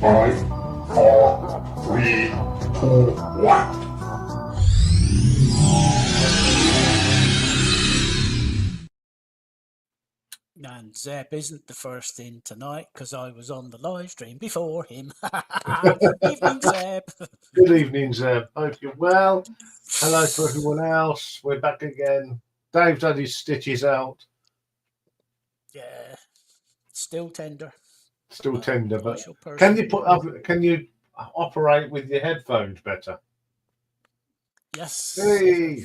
Five, four, three, two, one. And Zeb isn't the first in tonight because I was on the live stream before him. Evening, Zeb. Good evening, Zeb. Hope you're well. Hello to everyone else. We're back again. Dave's had his stitches out. Yeah, still tender. Still tender, but person. can you operate with your headphones better? Yes. Hey.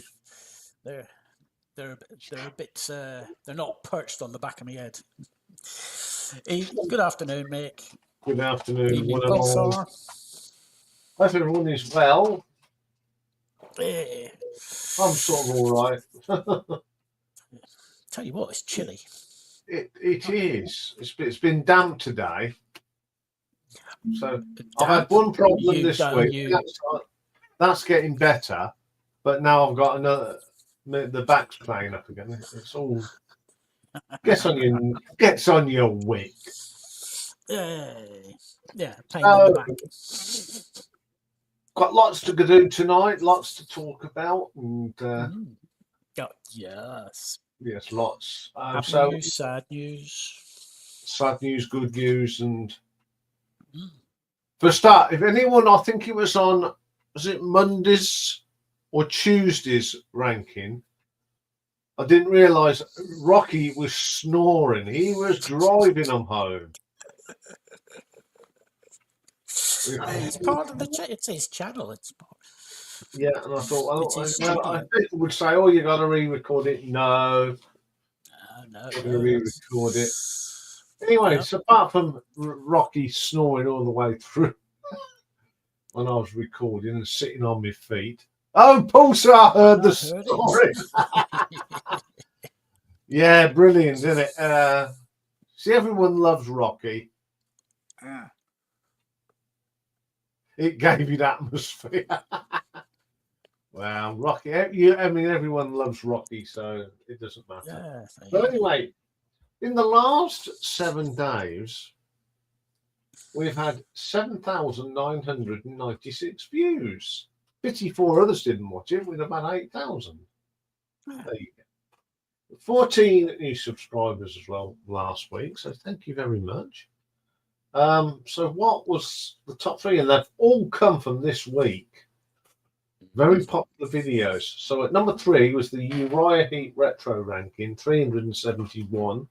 They're a bit. They're not perched on the back of my head. Good afternoon, Mick. Good afternoon, Evening, one and all. Pulsar. Hope everyone is well. Yeah. I'm sort of all right. Tell you what, it's chilly. It is. It's been damp today. So I've had one problem this week. That's getting better, but now I've got another. The back's playing up again. It's all gets on your wick. Yeah, pain in the back. Got lots to do tonight. Lots to talk about, and yes, lots. News, sad news, good news, and for a start, if anyone, I think it was on, was it Monday's or Tuesday's ranking? I didn't realise Rocky was snoring. He was driving them home. It's part of it's his channel. It's part. Yeah, and I thought, I think would say, "Oh, you got to re-record it." No, no, re-record it. Anyway, so apart from Rocky snoring all the way through when I was recording and sitting on my feet. Oh, Pulsar heard the story. Yeah, brilliant, isn't it? See, everyone loves Rocky. It gave you that atmosphere. Well, Rocky. Everyone loves Rocky, so it doesn't matter. Yeah, but anyway, in the last 7 days, we've had 7,996 views. Pity 4 others didn't watch it. We'd have had 8,000. There you go. 14 new subscribers as well last week, so thank you very much. So what was the top 3? And they've all come from this week. Very popular videos. So at number 3 was the Uriah Heep Retro ranking, 371.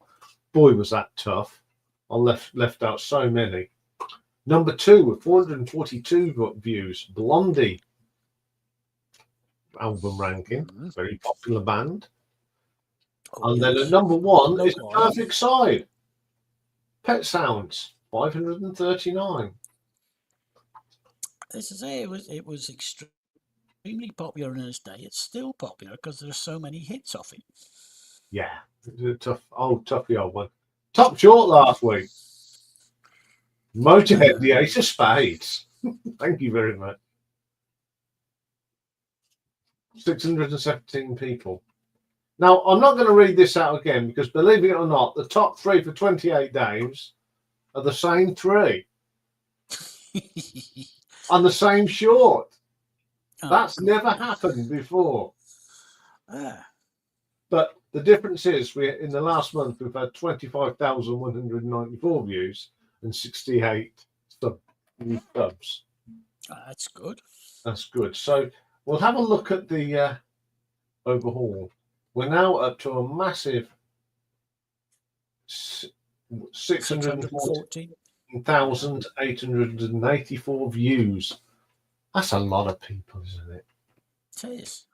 Boy, was that tough. I left out so many. Number 2 with 442 views, Blondie album ranking, very popular band. And then at number 1 is Perfect Side, Pet Sounds, 539. This is it. It was extremely popular in its day. It's still popular because there's so many hits off it. Yeah, tough the old one. Top short last week. Motorhead, the Ace of Spades. Thank you very much. 617 people. Now, I'm not going to read this out again because, believe it or not, the top 3 for 28 days are the same 3 on the same short. That's never happened before. But the difference is, in the last month, we've had 25,194 views and 68 subs. That's good. That's good. So we'll have a look at the overhaul. We're now up to a massive 614,884 views. That's a lot of people, isn't it? It is.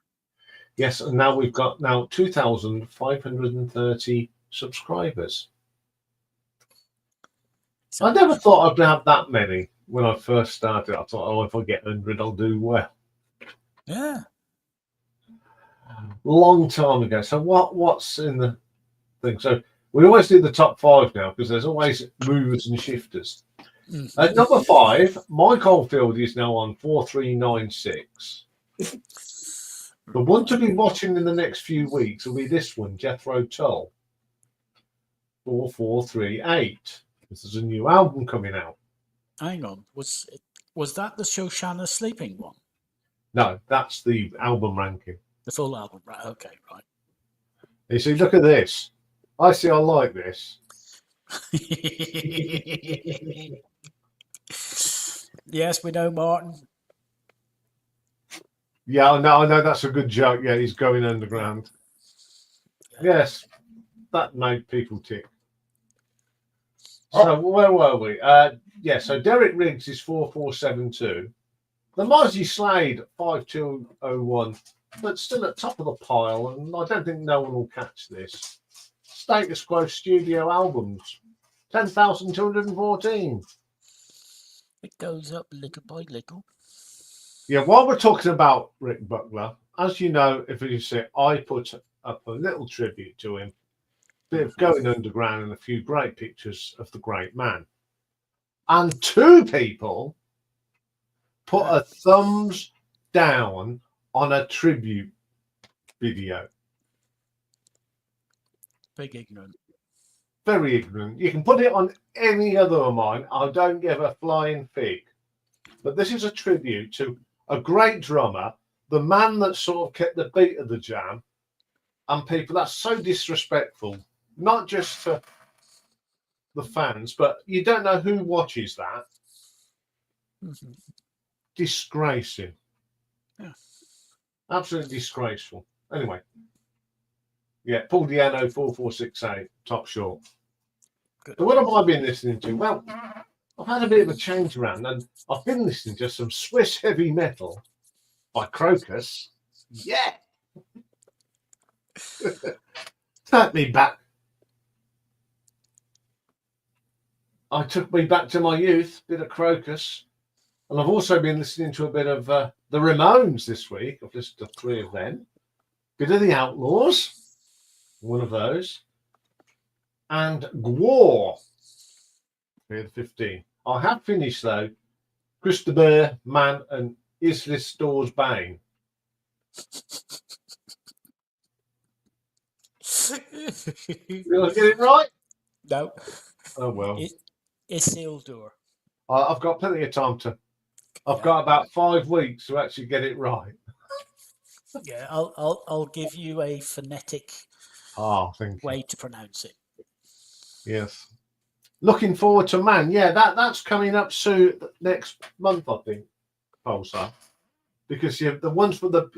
Yes, and now we've got 2,530 subscribers. I never thought I'd have that many when I first started. I thought, oh, if I get 100, I'll do well. Yeah. Long time ago. So what's in the thing? So we always do the top 5 now because there's always movers and shifters. At number 5, Mike Oldfield is now on 4396. The one to be watching in the next few weeks will be this one, Jethro Tull, 4438. This is a new album coming out. Hang on. Was that the Shoshana sleeping one? No, that's the album ranking. The full album, right? Okay, right. You see, look at this. I like this. Yes, we know, Martin. Yeah, I know that's a good joke. Yeah, he's going underground. Yes, that made people tick. So where were we? Yeah, so Derek Riggs is 4472. The Mozzie Slade 5201, but still at top of the pile, and I don't think no one will catch this. Status Quo studio albums, 10,214. It goes up little by little. Yeah, while we're talking about Rick Buckler, as you know, if you say, I put up a little tribute to him, bit of going underground and a few great pictures of the great man. And two people put a thumbs down on a tribute video. Big ignorant. Very ignorant. You can put it on any other of mine. I don't give a flying fig. But this is a tribute to a great drummer, the man that sort of kept the beat of the jam, and people. That's so disrespectful, not just for the fans, but you don't know who watches that. Mm-hmm. Disgracing. Yeah. Absolutely disgraceful. Anyway. Yeah, Paul Diano 4468, top short. Good. So what have I been listening to? Well, I've had a bit of a change around, and I've been listening to some Swiss heavy metal by Crocus. Yeah. Take me back. I took me back to my youth, bit of Crocus. And I've also been listening to a bit of the Ramones this week. I've listened to 3 of them. Bit of the Outlaws, one of those. And Gwar, 15. I have finished, though, Christopher Mann and Isla Stores Bane. You want to get it right? No. Oh, well. Isildur. I've got plenty of time to. I've got about 5 weeks to actually get it right. Yeah, I'll give you a phonetic way to pronounce it. Yes. Looking forward to Man. Yeah, that's coming up soon next month, I think. Pulsar. Because the ones for the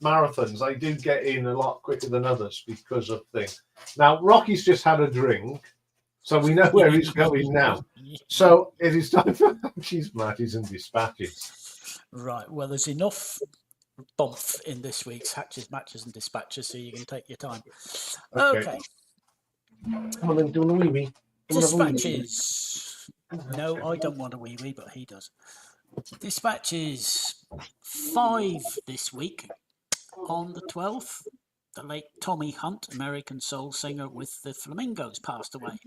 marathons, they do get in a lot quicker than others because of things. Now Rocky's just had a drink, so we know where he's going now. So it is time for Hatches, Matches and Dispatches. Right. Well, there's enough bump in this week's Hatches, Matches and Dispatches, so you can take your time. Okay. Come on then, do a wee wee. Dispatches. No, I don't want a wee wee, but he does. Dispatches 5 this week. On the 12th, the late Tommy Hunt, American soul singer with the Flamingos, passed away.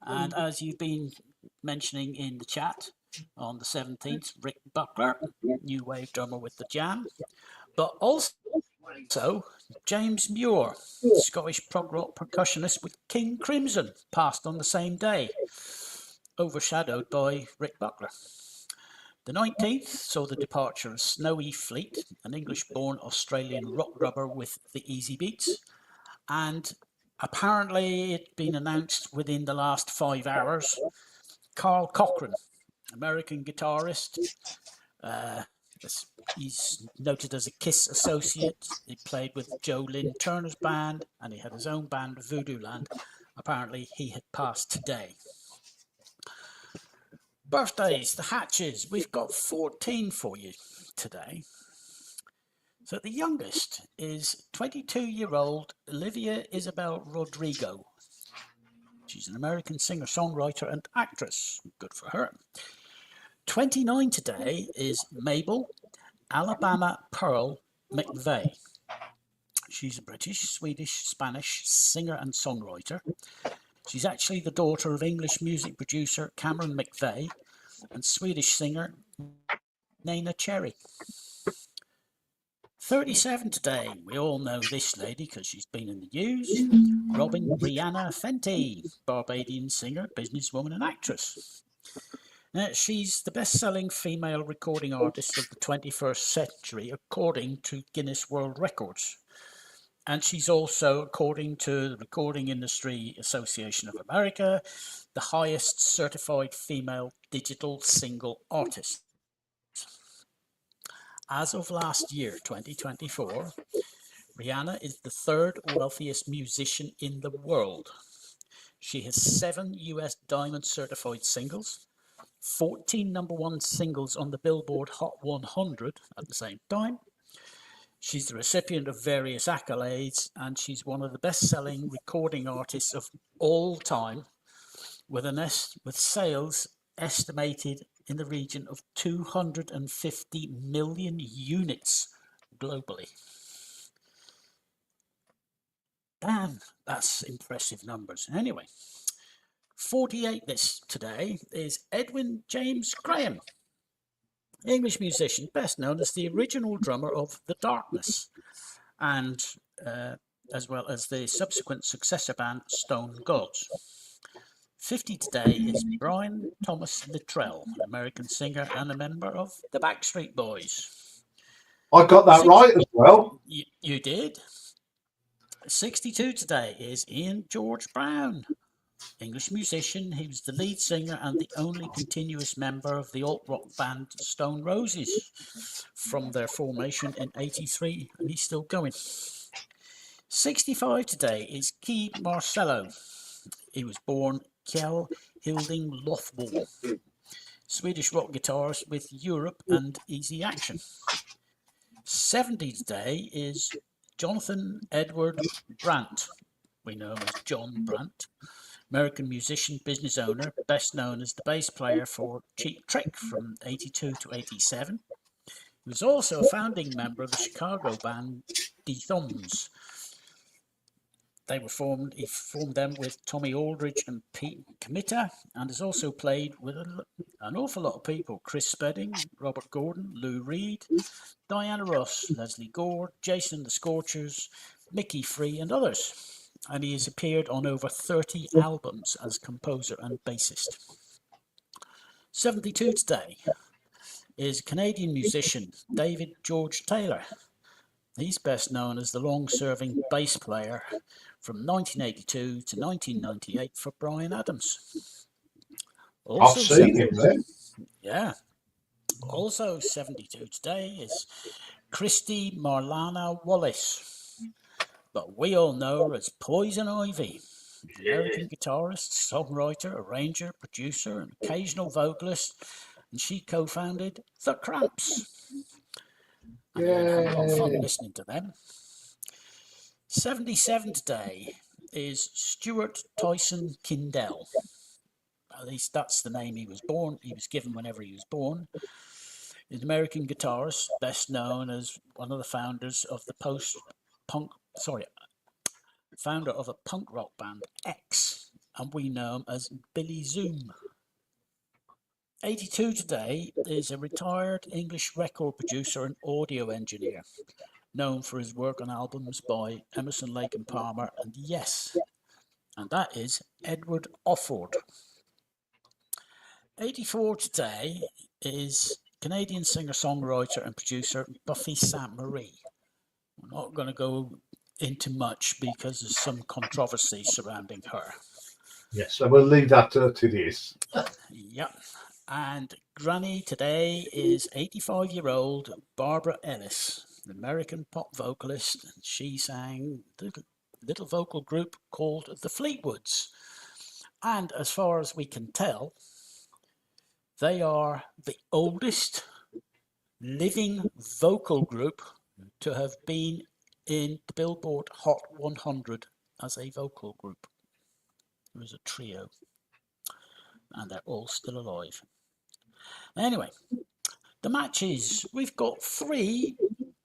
And as you've been mentioning in the chat, on the 17th, Rick Buckler, new wave drummer with the Jam. But also James Muir, Scottish prog rock percussionist with King Crimson, passed on the same day, overshadowed by Rick Buckler. The 19th saw the departure of Snowy Fleet, an English-born Australian rock drummer with the Easy Beats, and apparently it's been announced within the last 5 hours, Carl Cochran, American guitarist. He's noted as a KISS associate. He played with Joe Lynn Turner's band, and he had his own band, Voodoo Land. Apparently he had passed today. Birthdays, the Hatches. We've got 14 for you today. So the youngest is 22-year-old Olivia Isabel Rodrigo. She's an American singer-songwriter and actress. Good for her. 29 today is Mabel Alabama Pearl McVeigh. She's a British, Swedish, Spanish singer and songwriter. She's actually the daughter of English music producer Cameron McVeigh and Swedish singer Nina Cherry. 37 today. We all know this lady because she's been in the news. Robin Brianna Fenty, Barbadian singer, businesswoman and actress. She's the best-selling female recording artist of the 21st century, according to Guinness World Records. And she's also, according to the Recording Industry Association of America, the highest certified female digital single artist. As of last year, 2024, Rihanna is the third wealthiest musician in the world. She has 7 US Diamond certified singles, 14 #1 singles on the Billboard Hot 100 at the same time. She's the recipient of various accolades, and she's one of the best-selling recording artists of all time, with sales estimated in the region of 250 million units globally. Damn, that's impressive numbers. Anyway, 48 this today is Edwin James Graham, English musician, best known as the original drummer of The Darkness, and as well as the subsequent successor band Stone Gods. 50 today is Brian Thomas Littrell, an American singer and a member of the Backstreet Boys. I got that right as well. You did. 62 today is Ian George Brown, English musician. He was the lead singer and the only continuous member of the alt-rock band Stone Roses from their formation in '83, and he's still going. 65 today is Key Marcello. He was born Kjell Hilding Lothwol, Swedish rock guitarist with Europe and Easy Action. 70 today is Jonathan Edward Brandt. We know him as John Brandt. American musician, business owner, best known as the bass player for Cheap Trick from '82 to '87. He was also a founding member of the Chicago band The Thumbs. He formed them with Tommy Aldridge and Pete Committa, and has also played with an awful lot of people: Chris Spedding, Robert Gordon, Lou Reed, Diana Ross, Leslie Gore, Jason the Scorchers, Mickey Free, and others. And he has appeared on over 30 albums as composer and bassist. 72 today is Canadian musician David George Taylor. He's best known as the long-serving bass player from 1982 to 1998 for Bryan Adams. I've seen him there. Yeah. Also 72 today is Christy Marlana Wallace, but we all know her as Poison Ivy. American guitarist, songwriter, arranger, producer, and occasional vocalist, and she co-founded The Cramps. And you're going to have a lot of fun listening to them. 77 today is Stuart Tyson Kindell. At least that's the name he was given whenever he was born. He's an American guitarist, best known as one of the founders of the founder of a punk rock band, X, and we know him as Billy Zoom. 82 today is a retired English record producer and audio engineer, known for his work on albums by Emerson, Lake and Palmer and Yes, and that is Edward Offord. 84 today is Canadian singer-songwriter and producer Buffy Sainte-Marie. I'm not going to go into much because there's some controversy surrounding her. Yes, so we'll leave that to this. Yep. And Granny today is 85-year-old Barbara Ellis, an American pop vocalist, and she sang the little vocal group called the Fleetwoods. And as far as we can tell, they are the oldest living vocal group to have been in the Billboard Hot 100 as a vocal group. It was a trio, and they're all still alive. Anyway, the matches, we've got 3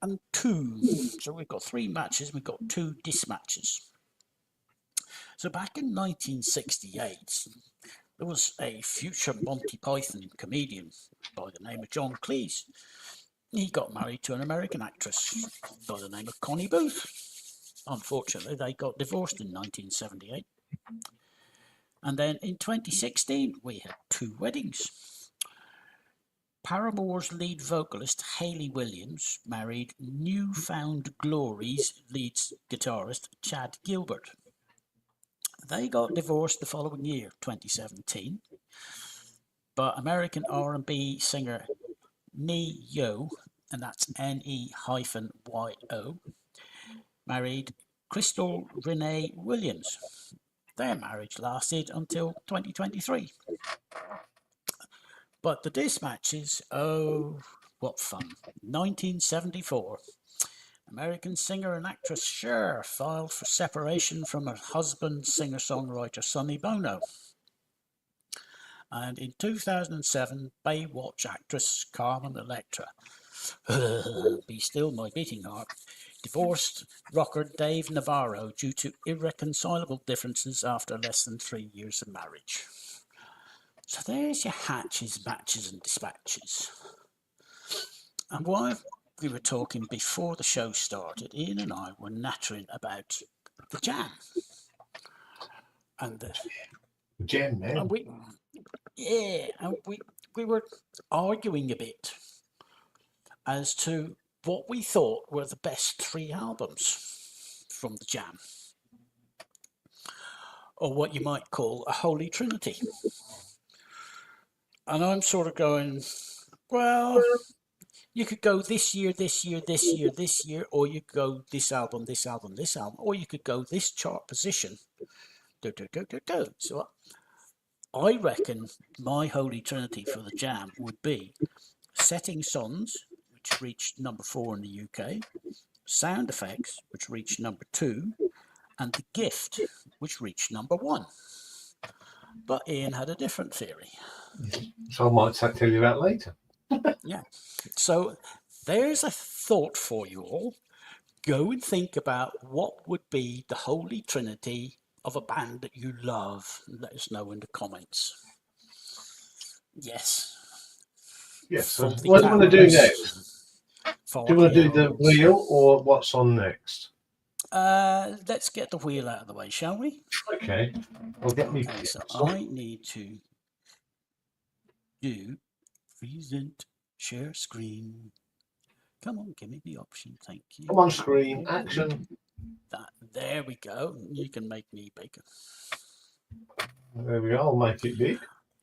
and 2. So we've got 3 matches, we've got 2 disc matches. So back in 1968, there was a future Monty Python comedian by the name of John Cleese. He got married to an American actress by the name of Connie Booth. Unfortunately, they got divorced in 1978. And then in 2016, we had 2 weddings. Paramore's lead vocalist Hayley Williams married New Found Glory's lead guitarist Chad Gilbert. They got divorced the following year, 2017, but American R&B singer Ne-Yo, and that's N-E-Y-O, married Crystal Renee Williams. Their marriage lasted until 2023. But the disc matches, oh, what fun. 1974. American singer and actress Cher filed for separation from her husband, singer-songwriter Sonny Bono. And in 2007, Baywatch actress Carmen Electra, be still my beating heart, divorced rocker Dave Navarro due to irreconcilable differences after less than 3 years of marriage. So there's your hatches, matches and dispatches. And while we were talking before the show started, Ian and I were nattering about the Jam. And the Jam, man. and we were arguing a bit as to what we thought were the best 3 albums from the Jam, or what you might call a holy trinity. And I'm sort of going, well, you could go this year, this year, this year, this year, or you could go this album, this album, this album, or you could go this chart position. So I reckon my holy trinity for the Jam would be Setting Suns, which reached number 4 in the UK, Sound Effects, which reached number 2, and The Gift, which reached number 1. But Ian had a different theory. So I might tell you that later. Yeah. So there's a thought for you all. Go and think about what would be the holy trinity of a band that you love. Let us know in the comments. Yes. Yes. So what do you want to do next? Do you want to do the wheel or what's on next? Let's get the wheel out of the way, shall we? Okay. Well, get me. Okay, so I need to do present share screen. Come on, give me the option. Thank you. Come on, screen action. There we go. You can make me bigger. There we go. I'll make it big.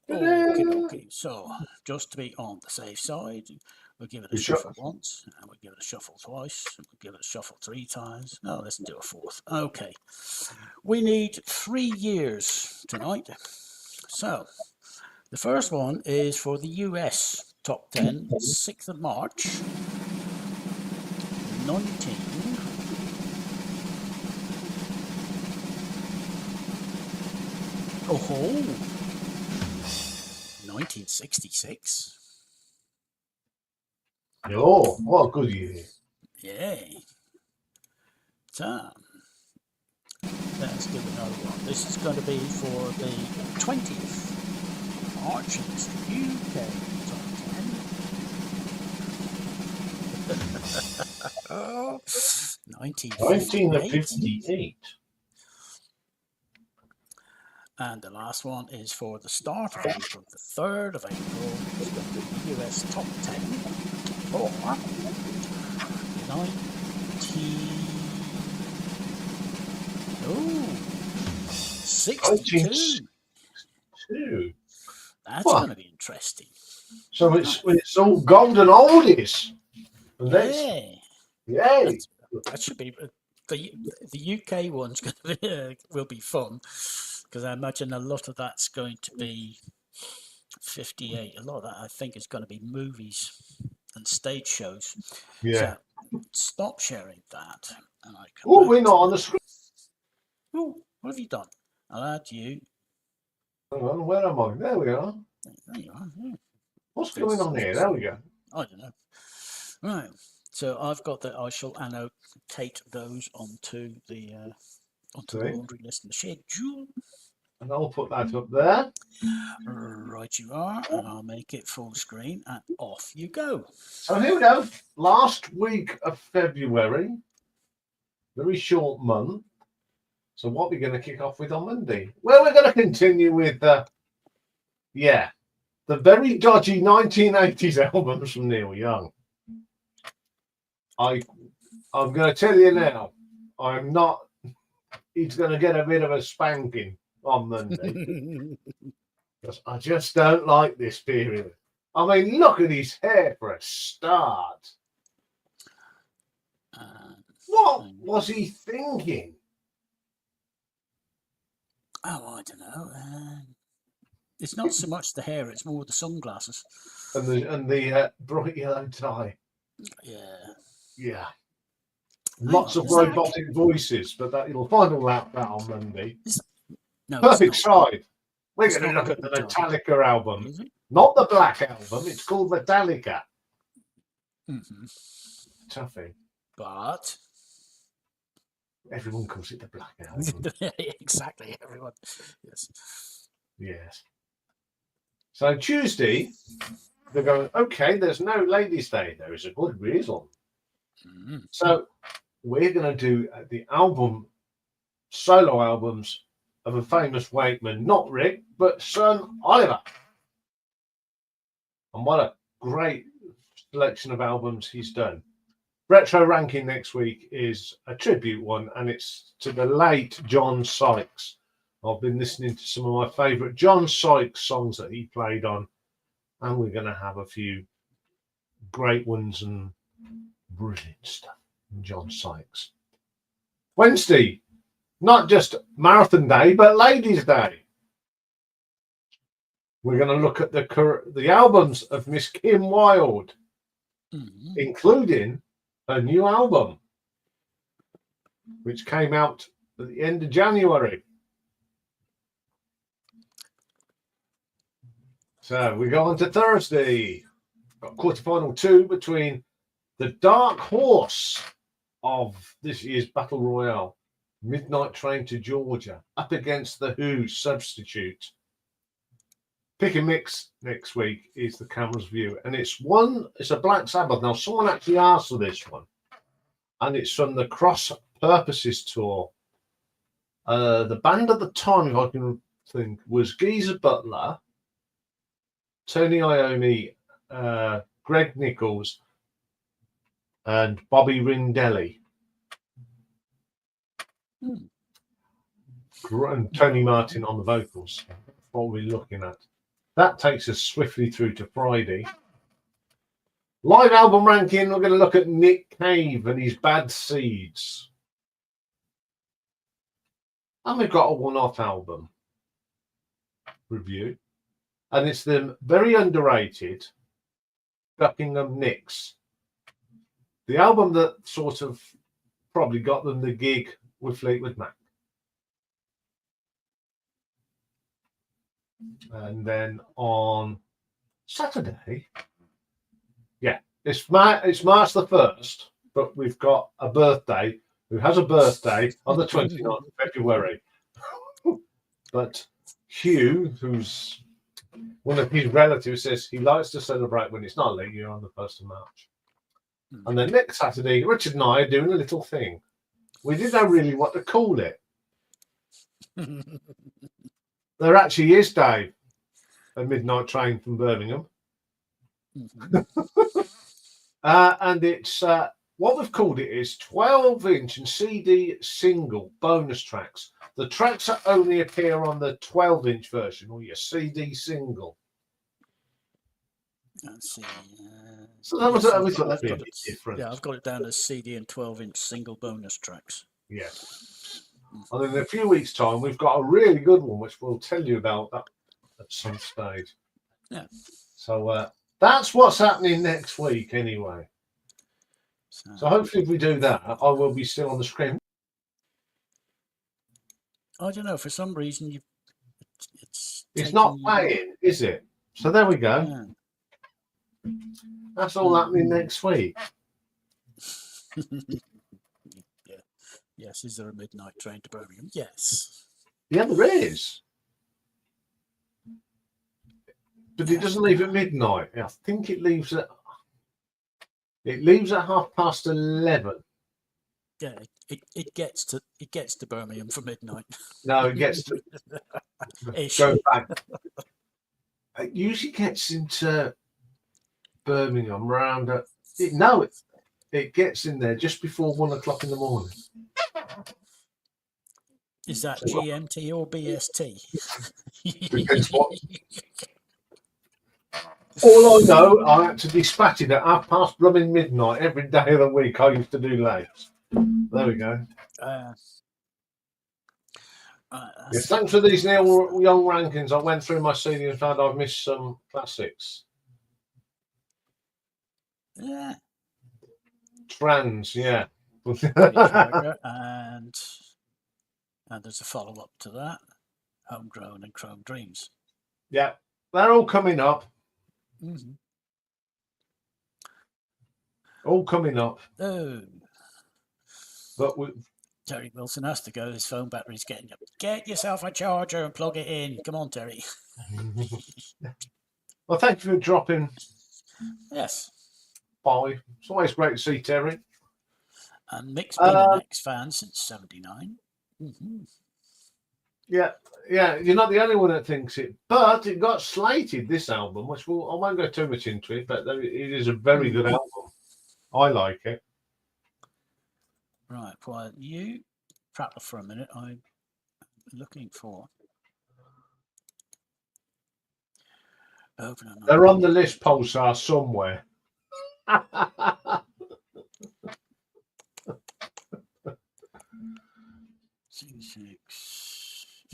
Okay. So just to be on the safe side, we'll give it a shuffle once, and we'll give it a shuffle twice, and we'll give it a shuffle 3 times. No, let's do a 4th. Okay. We need 3 years tonight. So the first one is for the US Top 10, 6th of March, 1966. Oh, what a good year. Yay. So, let's give another one. This is going to be for the 20th of March, and it's the UK Top 10. 1958. And the last one is for the start of April, the 3rd of April. It's going to be the US Top 10 for 62. That's going to be interesting. So it's all golden oldies. Yeah. That should be the UK one's going to be, will be fun, because I imagine a lot of that's going to be 58. A lot of that I think is going to be movies and stage shows. Yeah. So stop sharing that, and I can. Oh, we're not on the screen. Oh, what have you done? I'll add you. Hang on, where am I? There we are. There you are. Yeah. What's going on here? There we go. I don't know. Right. So I've got that. I shall annotate those onto the laundry list and the schedule. And I'll put that up there. Right you are, and I'll make it full screen, and off you go. So here we go. Last week of February. Very short month. So what we're going to kick off with on Monday? Well, we're going to continue with, the very dodgy 1980s albums from Neil Young. I'm going to tell you now, I'm not. He's going to get a bit of a spanking on Monday because I just don't like this period. I mean, look at his hair for a start. What was he thinking? Oh, I don't know. It's not so much the hair; it's more the sunglasses and the bright yellow tie. Yeah. Lots of robotic voices, but you'll find all that on Monday. No, Perfect side. We're It's going to not look at the Perfect Side. Metallica album, not the Black album. It's called Metallica. Toughie. But everyone calls it the Black album. Exactly, everyone. Yes. So Tuesday, they're going, okay, there's no Ladies' Day. There is a good reason. So we're going to do the solo albums of a famous wakeman, not Rick, but son Oliver. And what a great selection of albums he's done. Retro ranking next week is a tribute one, and it's to the late John Sykes. I've been listening to some of my favourite John Sykes songs that he played on, and we're going to have a few great ones and brilliant stuff from John Sykes. Wednesday, not just Marathon Day, but Ladies' Day. We're going to look at the albums of Miss Kim Wilde, including her new album, which came out at the end of January. So we go on to Thursday. Got quarterfinal 2 between the dark horse of this year's Battle Royale, Midnight Train to Georgia, up against the Who substitute. Pick and mix next week is the Camera's View, and it's a Black Sabbath. Now, someone actually asked for this one, and it's from the Cross Purposes tour. The band at the time, if I can think, was Geezer Butler, Tony Iommi, Greg Nichols, and Bobby Rindelli. And Tony Martin on the vocals. What we're looking at. That takes us swiftly through to Friday. Live album ranking, we're going to look at Nick Cave and his Bad Seeds. And we've got a one-off album review. And it's the very underrated Buckingham Nicks. The album that sort of probably got them the gig with Fleetwood Mac. And then on Saturday, it's March the 1st, but we've got a birthday who has a birthday on the 29th of February. But Hugh, who's one of his relatives, says he likes to celebrate when it's not late year on the 1st of March. And then next Saturday, Richard and I are doing a little thing. We didn't know really what to call it. There actually is, Dave, a midnight train from Birmingham. And it's what we've called it is 12-inch and CD single bonus tracks. The tracks that only appear on the 12-inch version or your CD single. Let's see. So that was a bit different. Yeah, I've got it down as CD and 12-inch single bonus tracks. Yeah. And in a few weeks' time, we've got a really good one, which we'll tell you about that at some stage. Yeah. So that's what's happening next week, anyway. So hopefully, if we do that, I will be still on the screen. I don't know. For some reason, it's not playing, is it? So there we go. Yeah. That's all happening next week. Yes, is there a midnight train to Birmingham? Yes. Yeah, there is. But it doesn't leave at midnight. I think it leaves at 11:30. Yeah, it gets to Birmingham for midnight. No, it gets to go back. It usually gets into Birmingham around it gets in there just before 1 o'clock in the morning. Is that GMT or BST? Depends what. All I know, I had to be spatted at midnight midnight every day of the week. I used to do late. There we go. Yes, thanks for these young rankings. I went through my CD and found I've missed some classics. Yeah. Trans, yeah. and there's a follow-up to that. Homegrown and Chrome Dreams. Yeah, they're all coming up. Mm-hmm. All coming up. Oh. But Terry Wilson has to go. His phone battery's getting up. Get yourself a charger and plug it in. Come on, Terry. Well, thank you for dropping. Yes. By. It's always great to see Terry. And Mick's been an ex-fan since '79. Mm-hmm. Yeah, you're not the only one that thinks it, but it got slated, this album, which I won't go too much into it, but it is a very good album. I like it. Right, well, you prattle for a minute. I'm looking for. They're on the list, Pulsar, somewhere.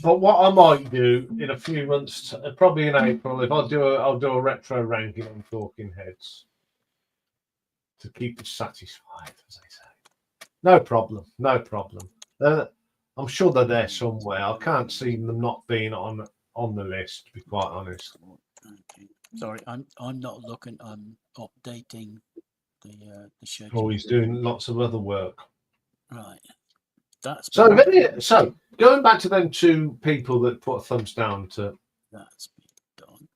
But what I might do in a few months, probably in April, if I'll do a retro ranking on Talking Heads to keep it satisfied, as they say. No problem. I'm sure they're there somewhere. I can't see them not being on the list, to be quite honest. Sorry, I'm not looking. I'm updating the schedule. Oh, he's doing lots of other work. Right. That's so going back to them two people that put a thumbs down to. That's been done.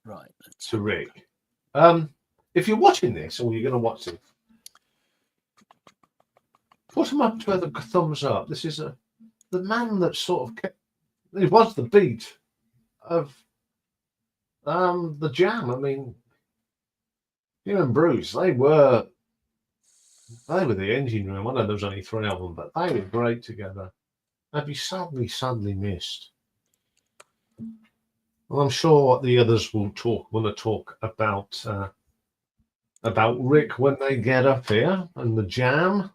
Right. To Rick. If you're watching this or you're going to watch it, put them up to a thumbs up. This is the man that sort of kept. It was the beat of the Jam. I mean, him and Bruce, they were the engine room. I know there was only 3 of them, but they were great together. They'd be sadly missed. Well, I'm sure the others will want to talk about Rick when they get up here and the Jam.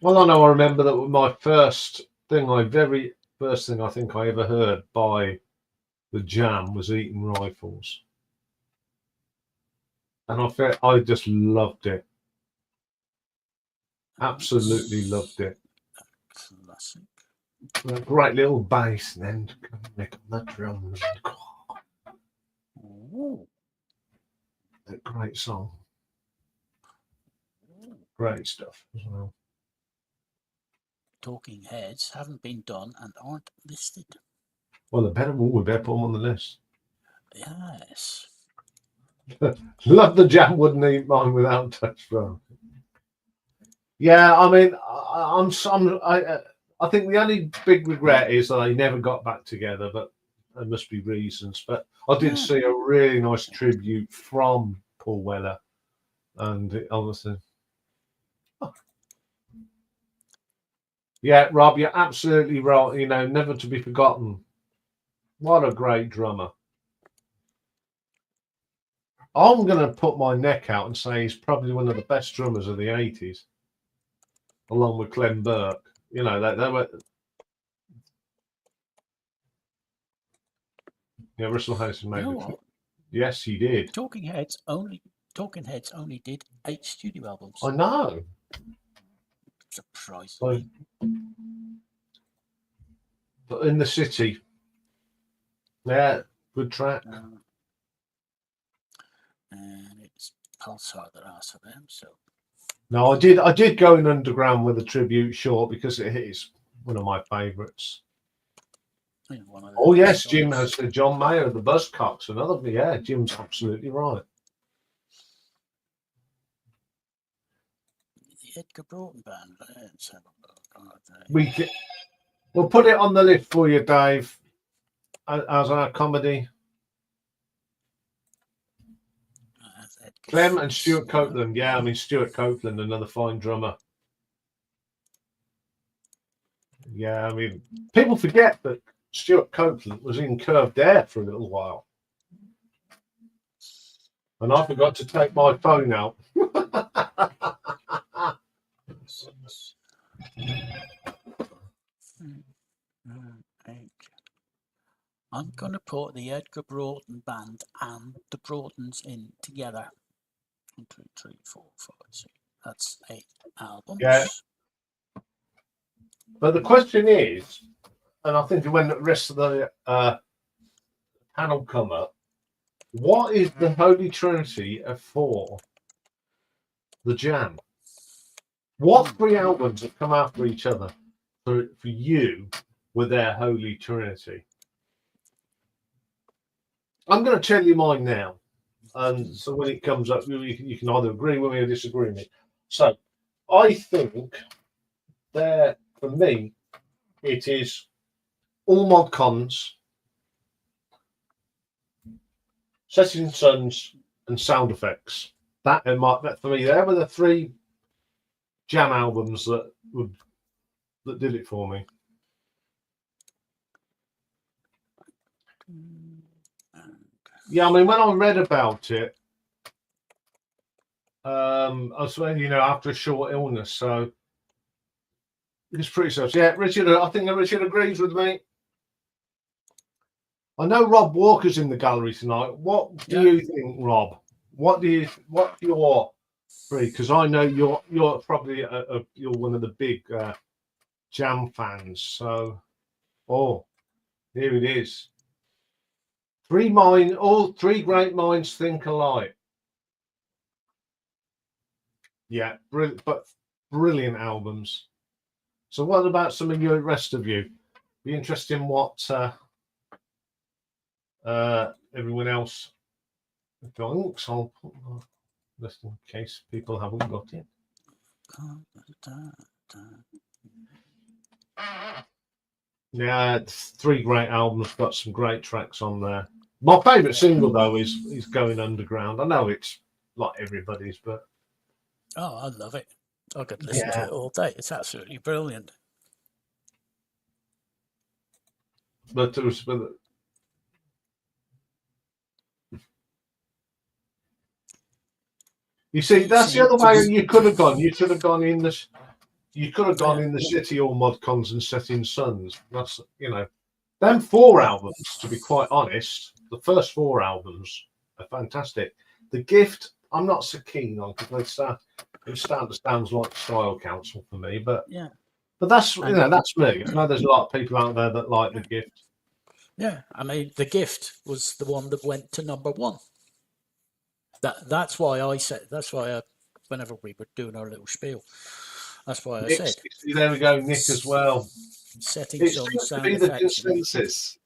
Well, I remember that my very first thing I think I ever heard by the Jam was Eaton Rifles. And I just loved it. Absolutely loved it. Classic. A great little bass and then Nick on the drums. A great song. Great stuff as well. Talking Heads haven't been done and aren't listed. Well, we better put them on the list. Yes. Love the Jam, wouldn't eat mine without touch bro. Yeah, I mean, I think the only big regret is that they never got back together, but there must be reasons. But I did see a really nice tribute from Paul Weller, and honestly, yeah, Rob, you're absolutely right. You know, never to be forgotten. What a great drummer. I'm going to put my neck out and say he's probably one of the best drummers of the 80s, along with Clem Burke. You know, they were. Yeah, Russell Harrison made it. Yes, he did. Talking Heads only did 8 studio albums. I know. Surprisingly. But In the City. Yeah, good track. And it's Pulsar that asked for them, so. No, I did go in Underground with a tribute short because it is one of my favourites. Oh yes, songs. Jim has said John Mayer, the Buzzcocks, another. Yeah, Jim's absolutely right. The Edgar Broughton Band. Let's have a look. We'll put it on the list for you, Dave. as our comedy. Edgar Clem and Frost, Stuart yeah. Copeland. Yeah, I mean Stuart Copeland, another fine drummer. Yeah, I mean people forget that Stuart Copeland was in Curved Air for a little while. And I forgot to take my phone out. 6, 8. I'm going to put the Edgar Broughton Band and the Broughtons in together. 1, 2, 3, 4, 5, 6. That's 8 albums. Yeah. But the question is, and I think when the rest of the panel come up, what is the Holy Trinity for the Jam? What 3 albums have come after each other for you with their Holy Trinity? I'm going to tell you mine now. And so when it comes up, you can either agree with me or disagree with me. So I think there, for me, it is all mod cons, Setting Suns, and Sound Effects. That for me, they were the 3 Jam albums that did it for me. Yeah, I mean, when I read about it, I was, after a short illness, so it's pretty such. Yeah, Richard, I think that Richard agrees with me. I know Rob Walker's in the gallery tonight. What do you think, Rob? What's your 3? Because I know you're probably you're one of the big Jam fans. So, here it is. All 3 great minds think alike. Yeah, brilliant albums. So, what about some of you, rest of you? Be interested in what everyone else thinks. I'll put just in case people haven't got it. Yeah, it's 3 great albums. Got some great tracks on there. My favourite single though is Going Underground. I know it's like everybody's, but I love it. I could listen to it all day. It's absolutely brilliant. But you see, that's the other way you could have gone. You could have gone in the City All mod cons and Setting Suns. That's them 4 albums. To be quite honest, the first 4 albums are fantastic. The Gift, I'm not so keen on because it sounds like Style Council for me. But that's that's me. I know there's a lot of people out there that like The Gift. Yeah, I mean, The Gift was the one that went to #1. That's why I said. That's why whenever we were doing our little spiel, that's why I said. There we go, Nick as well. Setting some seems sound to be the effects. consensus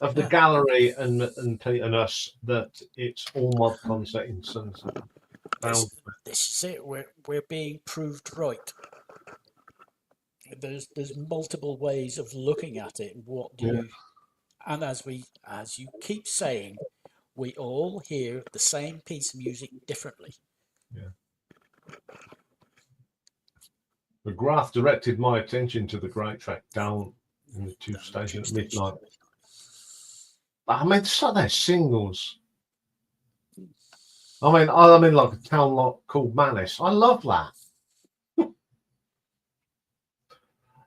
of the gallery and Pete and us that it's all mod con Setting Suns. This is it. We're being proved right. There's multiple ways of looking at it. What do you? And as you keep saying, we all hear the same piece of music differently. Yeah. McGrath directed my attention to the great track Down in the Tube Station at Midnight. I mean, so they're singles. I mean, like a town called Malice. I love that.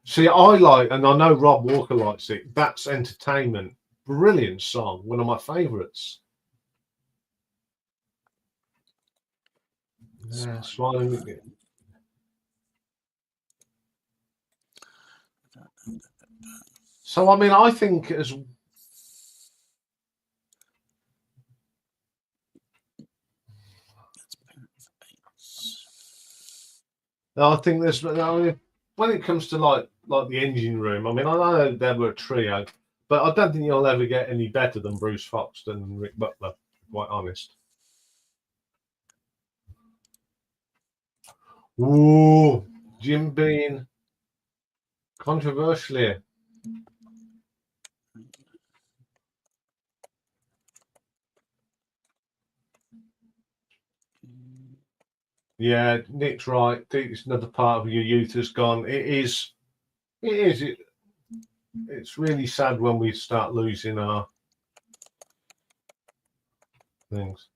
See, I like, and I know Rob Walker likes it. That's Entertainment. Brilliant song. One of my favourites. Yeah, So, I mean, I think I think there's, when it comes to like the Engine Room, I mean, I know they were a trio, but I don't think you'll ever get any better than Bruce Foxton and Rick Butler, to be quite honest. Ooh, Jim Beam, controversially. Yeah, Nick's right. I think it's another part of your youth has gone. It is. It's really sad when we start losing our things.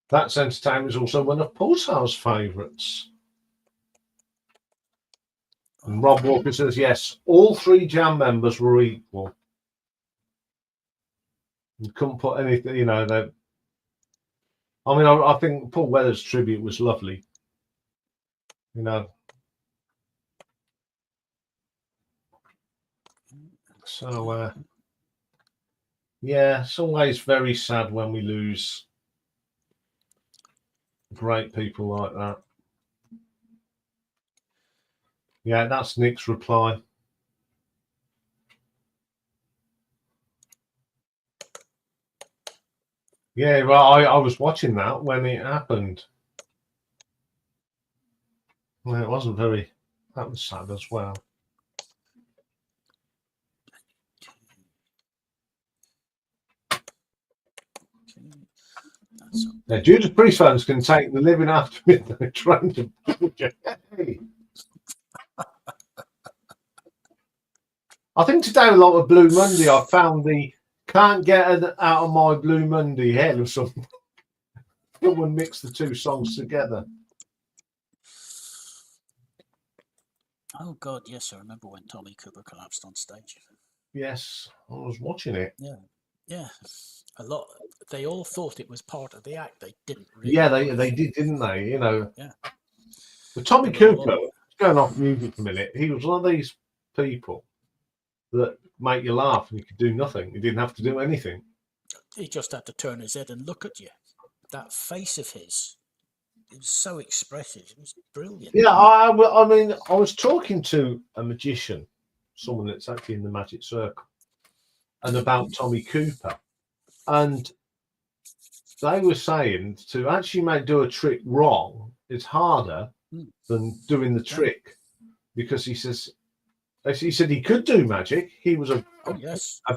That's Entertainment is also one of Pulsar's favourites. And Rob Walker says, yes, all 3 Jam members were equal. You couldn't put anything, you know, that. I mean, I think Paul Weather's tribute was lovely. You know. So, yeah, it's always very sad when we lose great people like that. Yeah, that's Nick's reply. Yeah, well, I was watching that when it happened. Well, it wasn't very. That was sad as well. Now, Judas Priest fans can take the living after midnight train to Georgia. Hey. I think today, a lot of Blue Monday, I found the "Can't Get It Out of My Blue Monday" head or something. Someone mixed the 2 songs together. Oh God, yes, I remember when Tommy Cooper collapsed on stage. Yes, I was watching it. Yeah. A lot. They all thought it was part of the act. They didn't really. Yeah, they did, didn't they? You know. Yeah. But Tommy Cooper, going off music for a minute, he was one of these people that make you laugh and you could do nothing. You didn't have to do anything. He just had to turn his head and look at you. That face of his, it was so expressive. It was brilliant. Yeah, I mean, I was talking to a magician, someone that's actually in the Magic Circle, and about Tommy Cooper, and they were saying to actually do a trick wrong is harder than doing the trick, because he said he could do magic. He was a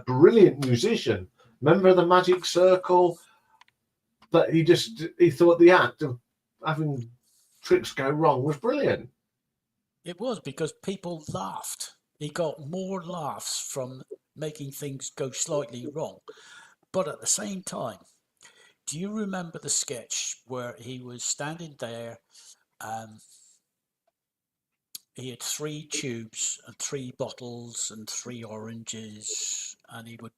brilliant musician, member of the Magic Circle, but he thought the act of having tricks go wrong was brilliant. It was, because people laughed. He got more laughs from making things go slightly wrong. But at the same time, do you remember the sketch where he was standing there? He had 3 tubes and 3 bottles and 3 oranges, and he would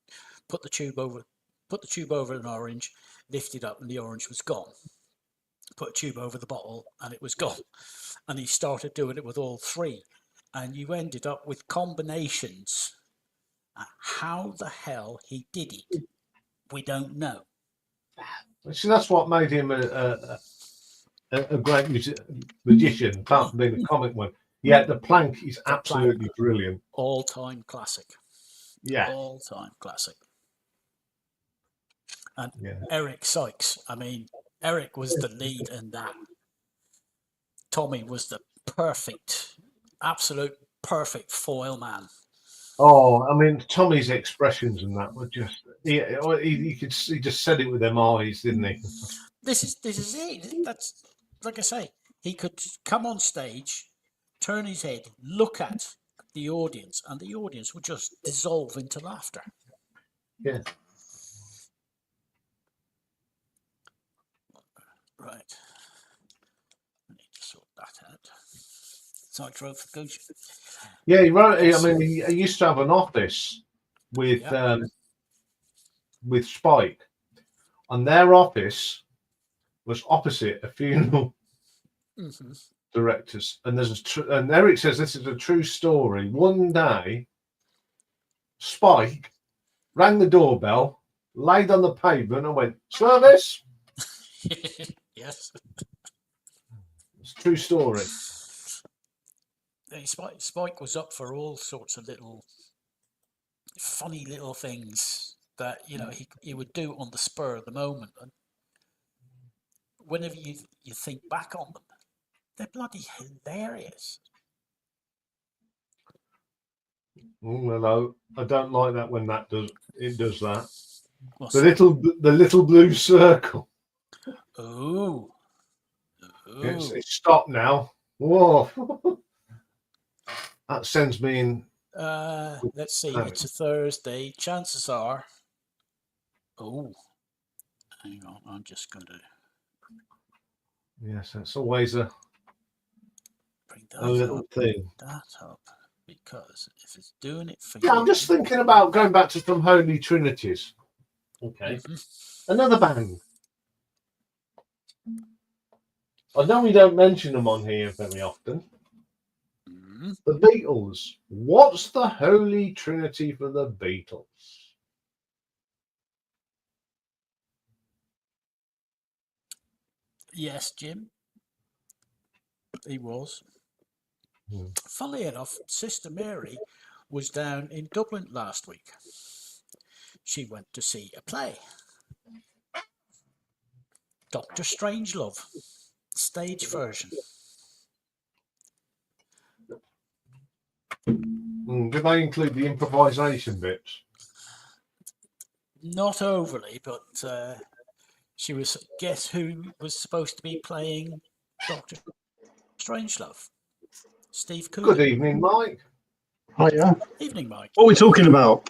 put the tube over an orange, lift it up, and the orange was gone. Put a tube over the bottle, and it was gone. And he started doing it with all 3, and you ended up with combinations. How the hell he did it, we don't know. See, that's what made him a great magician, apart from being a comic one. Yeah, the plank is absolutely brilliant. All-time classic. Yeah. All-time classic. And Eric Sykes, I mean, Eric was the lead in that. Tommy was the absolute perfect foil man. Oh, I mean, Tommy's expressions and that were just he just said it with them eyes, didn't he? This is it. That's, like I say, he could come on stage, turn his head, look at the audience, and the audience would just dissolve into laughter. Yeah. Right. I need to sort that out. So I drove for Goose. Yeah, he wrote. I mean, he used to have an office with Spike, and their office was opposite a funeral director's. And and Eric says this is a true story. One day, Spike rang the doorbell, laid on the pavement, and went, "Service." Yes, it's a true story. Spike was up for all sorts of funny little things that he would do on the spur of the moment, and whenever you think back on them, they're bloody hilarious. Hello, I don't like that when that does that. What's The that? little blue circle. Oh. It's stopped now. Whoa. That sends me in. Let's see. It's a Thursday. Chances are. Oh, hang on. I'm just going to Yes, it's always a bring little thing. that up, because if it's doing it for Yeah, you, I'm just thinking about going back to some Holy Trinities. Okay. Another band. I know we don't mention them on here very often. The Beatles. What's the Holy Trinity for the Beatles? Yes, Jim. He was. Hmm. Funnily enough, Sister Mary was down in Dublin last week. She went to see a play. Dr. Strangelove, stage version. Did they include the improvisation bits? Not overly, but she was. Guess who was supposed to be playing Dr. Strangelove? Steve Coogan. Good evening, Mike. Hiya. Evening, Mike. What are we talking about?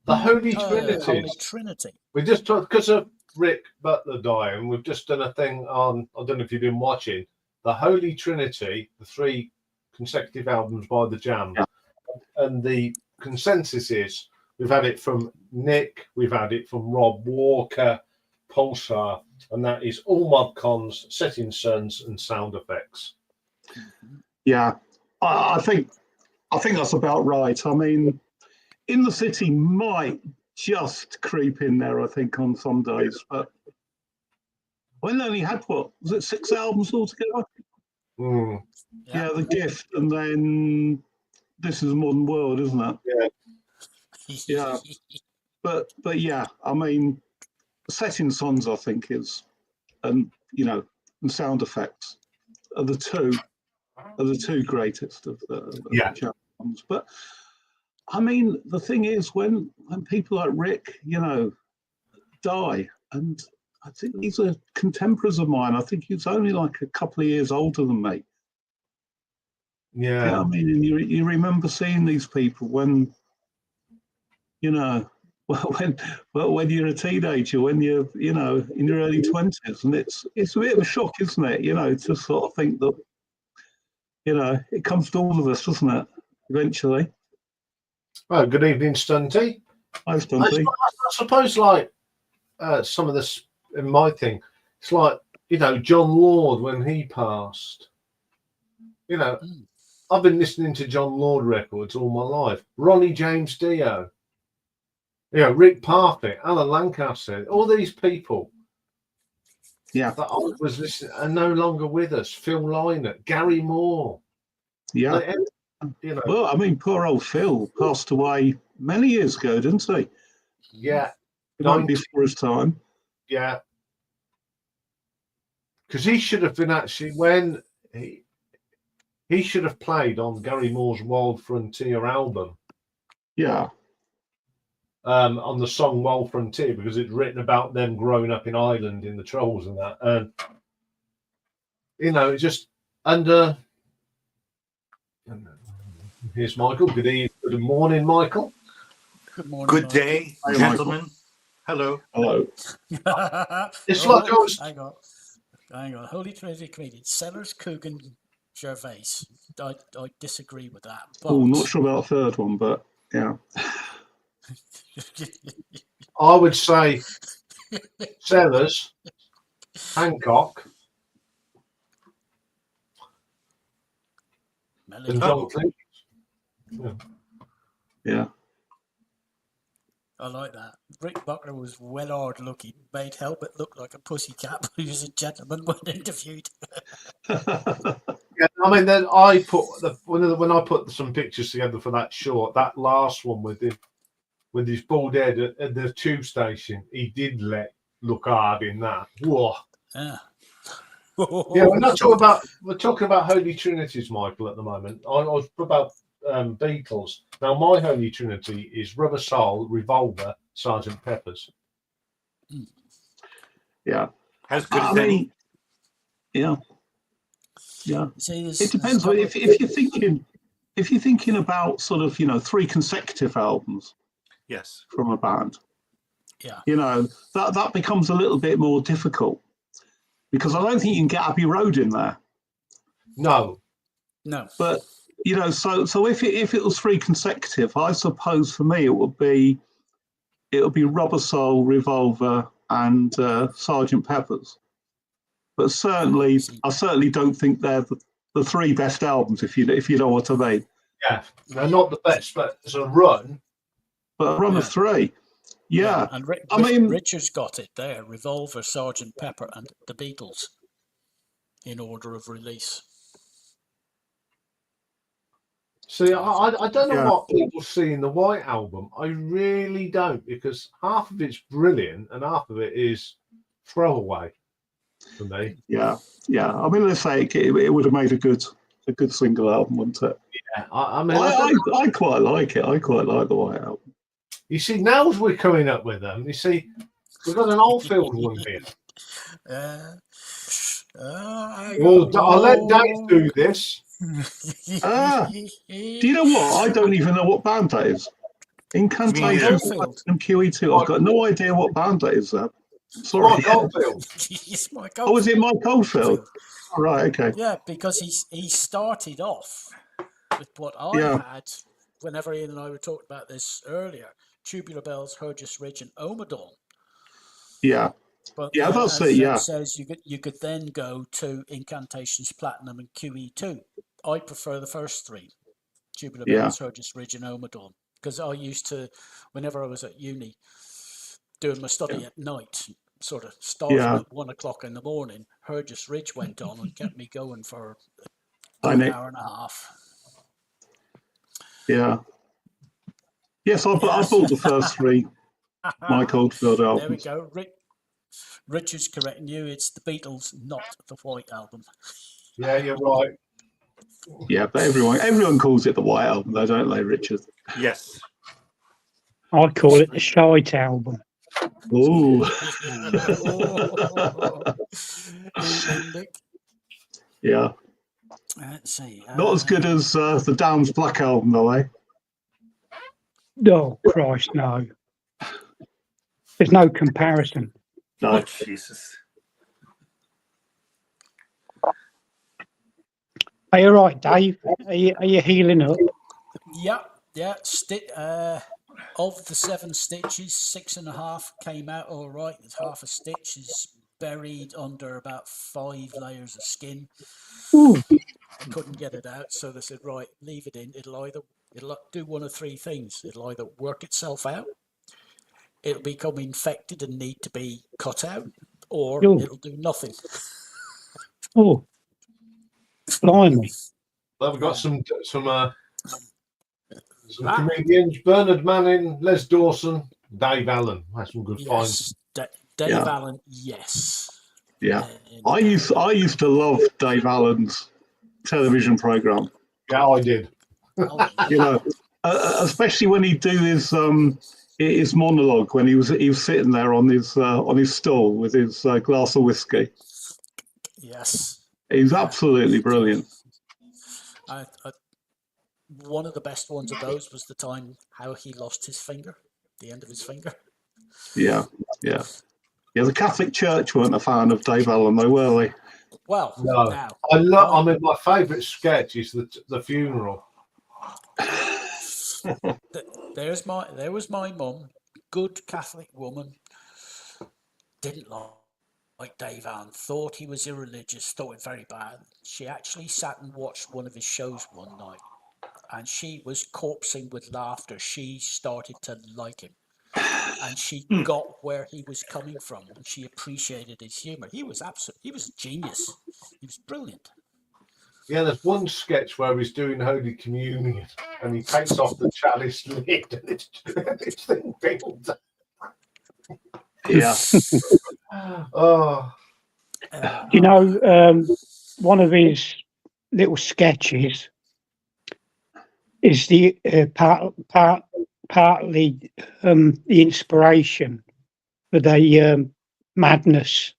The Holy Trinity. Holy Trinity. We just talked because of Rick Butler dying. We've just done a thing on. I don't know if you've been watching the Holy Trinity, the 3 consecutive albums by the Jam, and the consensus is we've had it from Nick, we've had it from Rob Walker, Pulsar, and that is all mod cons, setting suns, and sound effects. Yeah, I think that's about right. I mean, In the City might just creep in there, I think, on some days, but when they only had, what was it, 6 albums altogether? Yeah, The Gift, and then This Is a Modern World, isn't it? Yeah. But yeah, I mean, Setting Suns, I think, is, and sound effects are the two greatest of the Jam albums. But I mean, the thing is, when people like Rick, die, and I think these are contemporaries of mine. I think he's only like a couple of years older than me. Yeah. I mean, and you remember seeing these people when, when you're a teenager, when you're, in your early 20s, and it's a bit of a shock, isn't it? To sort of think that, it comes to all of us, doesn't it? Eventually. Oh, good evening, Stunty. Hi, Stunty. I suppose, like some of this in my thing, it's like John Lord when he passed. I've been listening to John Lord records all my life. Ronnie James Dio, Rick Parfitt, Alan Lancaster, all these people. Yeah. That I was listening are no longer with us. Phil Lynott, Gary Moore. Yeah. Well, I mean, poor old Phil passed away many years ago, didn't he? Yeah. It might be before his time. Yeah. Because he should have been actually when he should have played on Gary Moore's Wild Frontier album. Yeah. On the song Wild Frontier, because it's written about them growing up in Ireland in the Trolls and that. And it's just under. Here's Michael. Good morning, Michael. Good morning. Good day, gentlemen. Hello. Hello. It's like I was. Hang on. Holy Trinity comedian Sellers, Coogan, Gervais. I disagree with that. But... Oh, not sure about the third one, but yeah. I would say Sellers, Hancock, and John Cleese. Yeah. I like that. Rick Buckner was well hard looking, made Helmet look like a pussycat who was a gentleman when interviewed. Yeah, I mean, then I put when I put some pictures together for that short, that last one with his bald head at the tube station, he did look hard in that. Whoa. Yeah. Yeah, we're talking about Holy Trinities, Michael, at the moment. I was about Beatles. Now, my holy trinity is Rubber Soul, Revolver, Sergeant Pepper's. Yeah. As good I as any. mean, yeah. Yeah. See, It depends. If you're thinking about sort of, you know, 3 consecutive albums Yes. from a band, yeah, you know, that becomes a little bit more difficult because I don't think you can get Abbey Road in there. No. no, But you know, so if it was 3 consecutive, I suppose for me it would be Rubber Soul, Revolver, and Sergeant Pepper's. But certainly, I certainly don't think they're the 3 best albums, if you know what I mean. Yeah, they're not the best, but as a run. But a run of 3, yeah. And I mean, Richard's got it there: Revolver, Sergeant Pepper, and the Beatles in order of release. See, I don't know Yeah. what people see in the White Album. I really don't, because half of it's brilliant and half of it is throwaway for me. Yeah. I mean, let's say it would have made a good single album, wouldn't it? Yeah, I mean, I don't know. I quite like it. I quite like the White Album. You see, now as we're coming up with them, you see, we've got an Oldfield one here. I'll let Dave do this. Do you know what? I don't even know what band that is. Incantation and QE2. I've got no idea what band that is. Sorry. Mike Oldfield. It's Mike Oh, was it Mike Oldfield? Oh, right, okay. Yeah, because he started off with what I had whenever Ian and I were talking about this earlier: Tubular Bells, Hergest Ridge, and Omadhaun. Yeah. But yeah, that's as it. Yeah. says you could then go to Incantations, Platinum, and QE2. I prefer the first 3: Tubular Bells, Hergest Ridge, and Omadhaun, because I used to, whenever I was at uni, doing my study at night, sort of starting at 1 o'clock in the morning, Hergest Ridge went on and kept me going for an hour and a half. Yeah. Yes, I bought the first 3 Mike Oldfield albums. There we go. Richard's correcting you. It's the Beatles, not the White Album. Yeah, you're right. Yeah, but everyone calls it the White Album, though, don't they, Richard? Yes. I call it the Shite Album. Ooh. Yeah. Let's see. Not as good as the Downs Black Album, though, eh? Oh, Christ, no. There's no comparison. No. Oh, Jesus. Are you right, Dave? Are you healing up? Yeah. Of the 7 stitches, 6.5 came out all right. There's half a stitch is buried under about 5 layers of skin. Ooh. I couldn't get it out, so they said, right, leave it in. It'll do one of 3 things. It'll either work itself out, it'll become infected and need to be cut out, or it'll do nothing. Oh, blimey! Well, we've got some comedians: Bernard Manning, Les Dawson, Dave Allen. That's some good finds. Dave Allen, yes. Yeah, I used to love Dave Allen's television program. Yeah, I did. You know, especially when he'd do his monologue when he was sitting there on his stool with his glass of whiskey. Yes, he's absolutely brilliant. One of the best ones of those was the time how he lost his finger, the end of his finger. Yeah. The Catholic Church weren't a fan of Dave Allen, though, were they? Well, no. Now, I mean, my favourite sketch is the funeral. There was my mum, good Catholic woman, didn't like Dave Allen, thought he was irreligious, thought it very bad. She actually sat and watched one of his shows one night, and she was corpsing with laughter. She started to like him, and she got where he was coming from, and she appreciated his humour. He was a genius. He was brilliant. Yeah, there's one sketch where he's doing Holy Communion and he takes off the chalice lid and it's thing builds. Yeah. You know, one of his little sketches, is the partly the inspiration for the madness,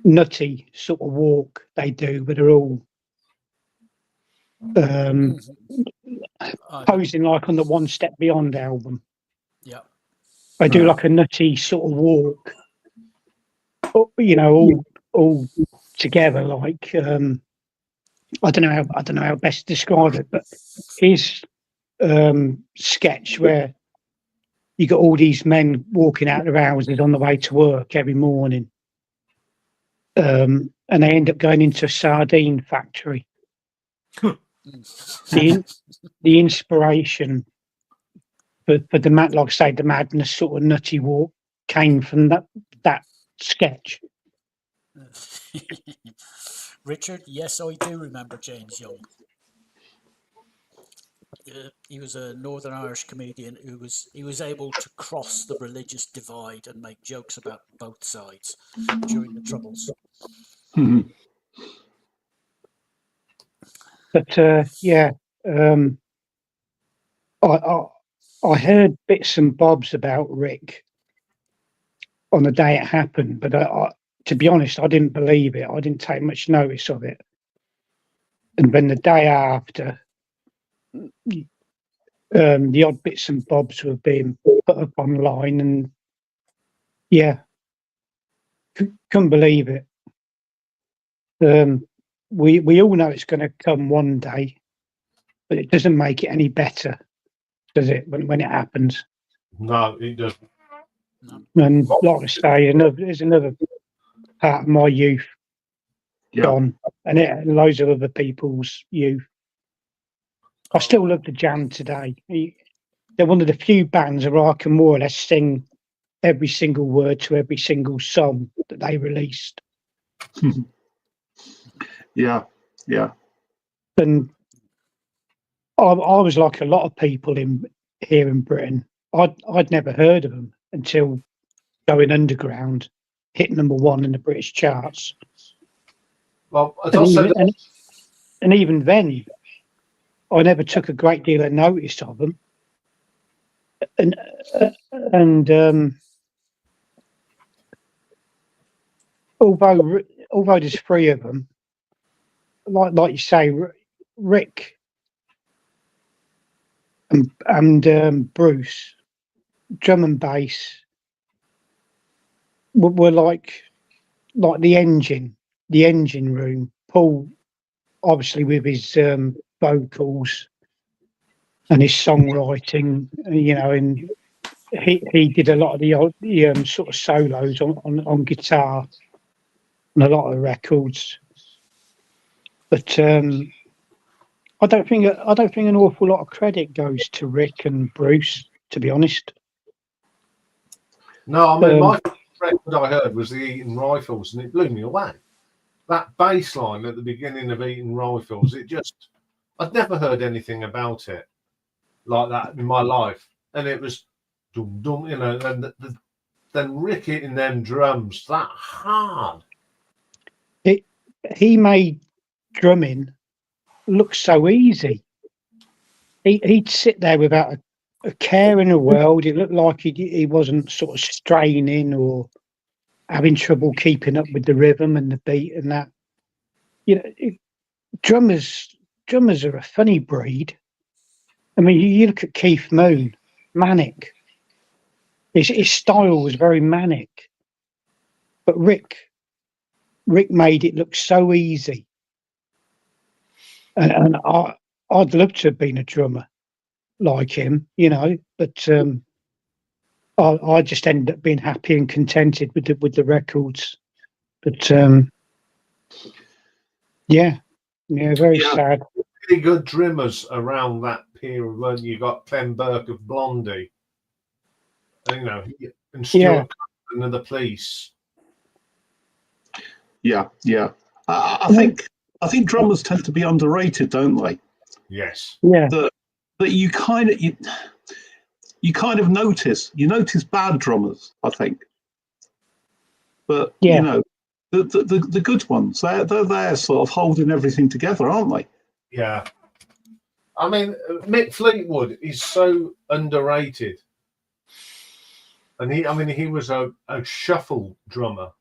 nutty sort of walk they do, but they're all posing like on the One Step Beyond album. Yeah. They do like a nutty sort of walk, you know, all together. Like I don't know how best to describe it, but his sketch where you got all these men walking out their houses on the way to work every morning, and they end up going into a sardine factory. the inspiration for the like I say, the madness sort of nutty walk came from that sketch. Richard, yes, I do remember James Young. He was a Northern Irish comedian he was able to cross the religious divide and make jokes about both sides during the Troubles. But yeah, I heard bits and bobs about Rick on the day it happened, but to be honest, I didn't believe it. I didn't take much notice of it. And then the day after, the odd bits and bobs were being put up online, and yeah, couldn't believe it. We all know it's going to come one day, but it doesn't make it any better, does it? When it happens. No, it doesn't. And like I say, there's another part of my youth gone, and loads of other people's youth. I still love the Jam today. They're one of the few bands where I can more or less sing every single word to every single song that they released. Yeah. And I was like a lot of people here in Britain. I'd never heard of them until going underground, hit #1 in the British charts. Well, as I said, and even then, I never took a great deal of notice of them. And although there's 3 of them, like you say, Rick and Bruce, drum and bass, were like the engine room. Paul, obviously, with his vocals and his songwriting, you know, and he did a lot of the sort of solos on guitar on a lot of records. But I don't think an awful lot of credit goes to Rick and Bruce, to be honest. no, I mean, my record I heard was the Eaton Rifles, and it blew me away. That bass line at the beginning of Eaton Rifles, I'd never heard anything about it like that in my life. And it was, dum dum, you know, and then Rick hitting them drums that hard. He made drumming look so easy. He'd sit there without a care in the world. It looked like he wasn't sort of straining or having trouble keeping up with the rhythm and the beat and that. You know, drummers are a funny breed. I mean, you look at Keith Moon, manic. His style was very manic, but Rick made it look so easy. And I'd love to have been a drummer like him, you know, but I just ended up being happy and contented with the records. But yeah, very sad. Really good drummers around that period when you got Clem Burke of Blondie, you know, and Stuart Copeland of the Police. Yeah. I think drummers tend to be underrated, don't they? Yes. Yeah. That you kind of notice bad drummers, I think. But you know, the good ones, they're there sort of holding everything together, aren't they? Yeah. I mean, Mick Fleetwood is so underrated. And he was a shuffle drummer.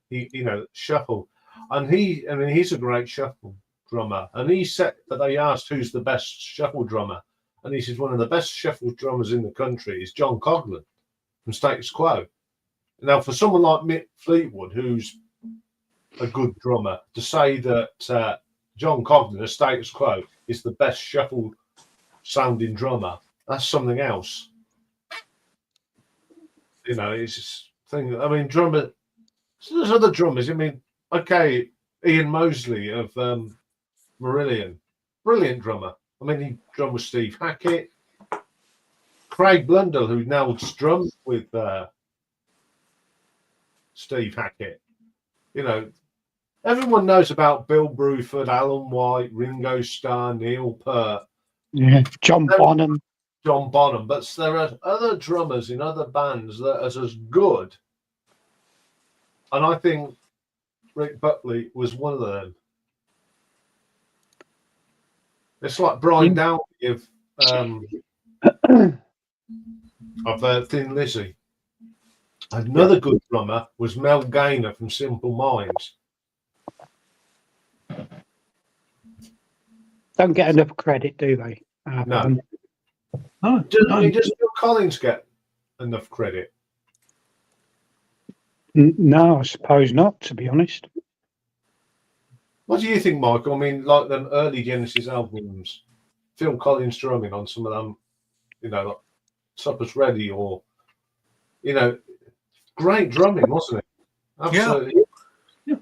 Shuffle. And he's a great shuffle drummer. And they asked who's the best shuffle drummer. And he says one of the best shuffle drummers in the country is John Coglan from Status Quo. Now, for someone like Mick Fleetwood, who's a good drummer, to say that John Coglan of Status Quo is the best shuffle sounding drummer, that's something else. It's just thing. I mean, drummer. So there's other drummers. I mean, okay, Ian Mosley of Marillion, brilliant drummer. I mean, he drummed with Steve Hackett, Craig Blundell, who now drums with Steve Hackett. Everyone knows about Bill Bruford, Alan White, Ringo Starr, Neil Peart. Yeah, John Bonham. But there are other drummers in other bands that are as good. And I think Rick Buckley was one of them. It's like Brian Downey of Thin Lizzy. Another good drummer was Mel Gaynor from Simple Minds. Don't get enough credit, do they? No. Does Phil Collins get enough credit? No, I suppose not, to be honest. What do you think, Michael? I mean, like them early Genesis albums, Phil Collins drumming on some of them, like Supper's Ready or, great drumming, wasn't it? Absolutely. Yeah.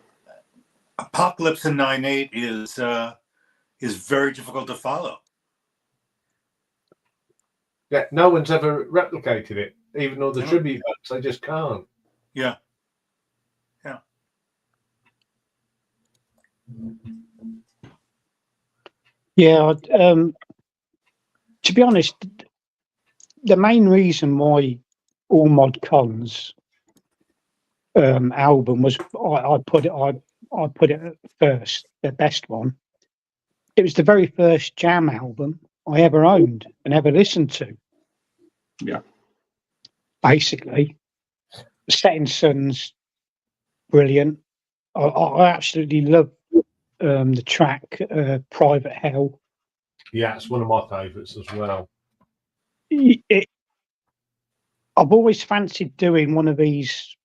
Apocalypse in 9/8 is very difficult to follow. Yeah, no one's ever replicated it, even though the tribute bands, they just can't. Yeah. Yeah, to be honest, the main reason why All Mod Cons album was I put it at first, the best one. It was the very first Jam album I ever owned and ever listened to. Yeah. Basically, Setting Sun's brilliant. I absolutely love the track Private Hell. Yeah, it's one of my favourites as well. I've always fancied doing one of these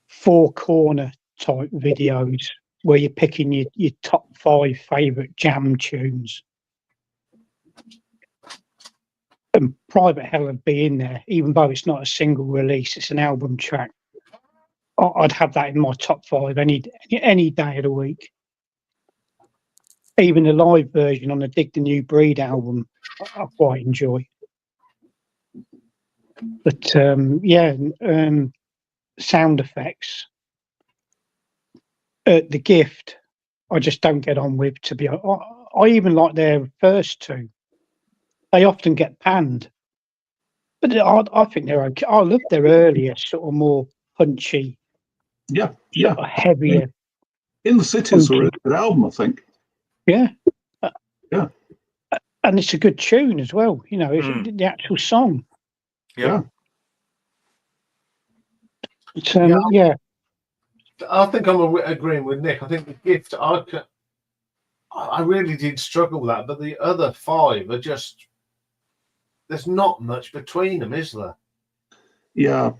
four corner type videos where you're picking your top 5 favourite Jam tunes. And Private Hell would be in there, even though it's not a single release, it's an album track. I'd have that in my top 5 any day of the week. Even the live version on the Dig the New Breed album, I quite enjoy. But sound effects. The Gift, I just don't get on with. To be honest, I even like their first two. They often get panned, but I think they're okay. I love their earlier, sort of more punchy, sort of heavier. In the City's a really good album, I think. Yeah. Yeah. And it's a good tune as well, the actual song. Yeah. But, I think I'm agreeing with Nick. I think The Gift, I really did struggle with that, but the other 5 are just, there's not much between them, is there? Yeah.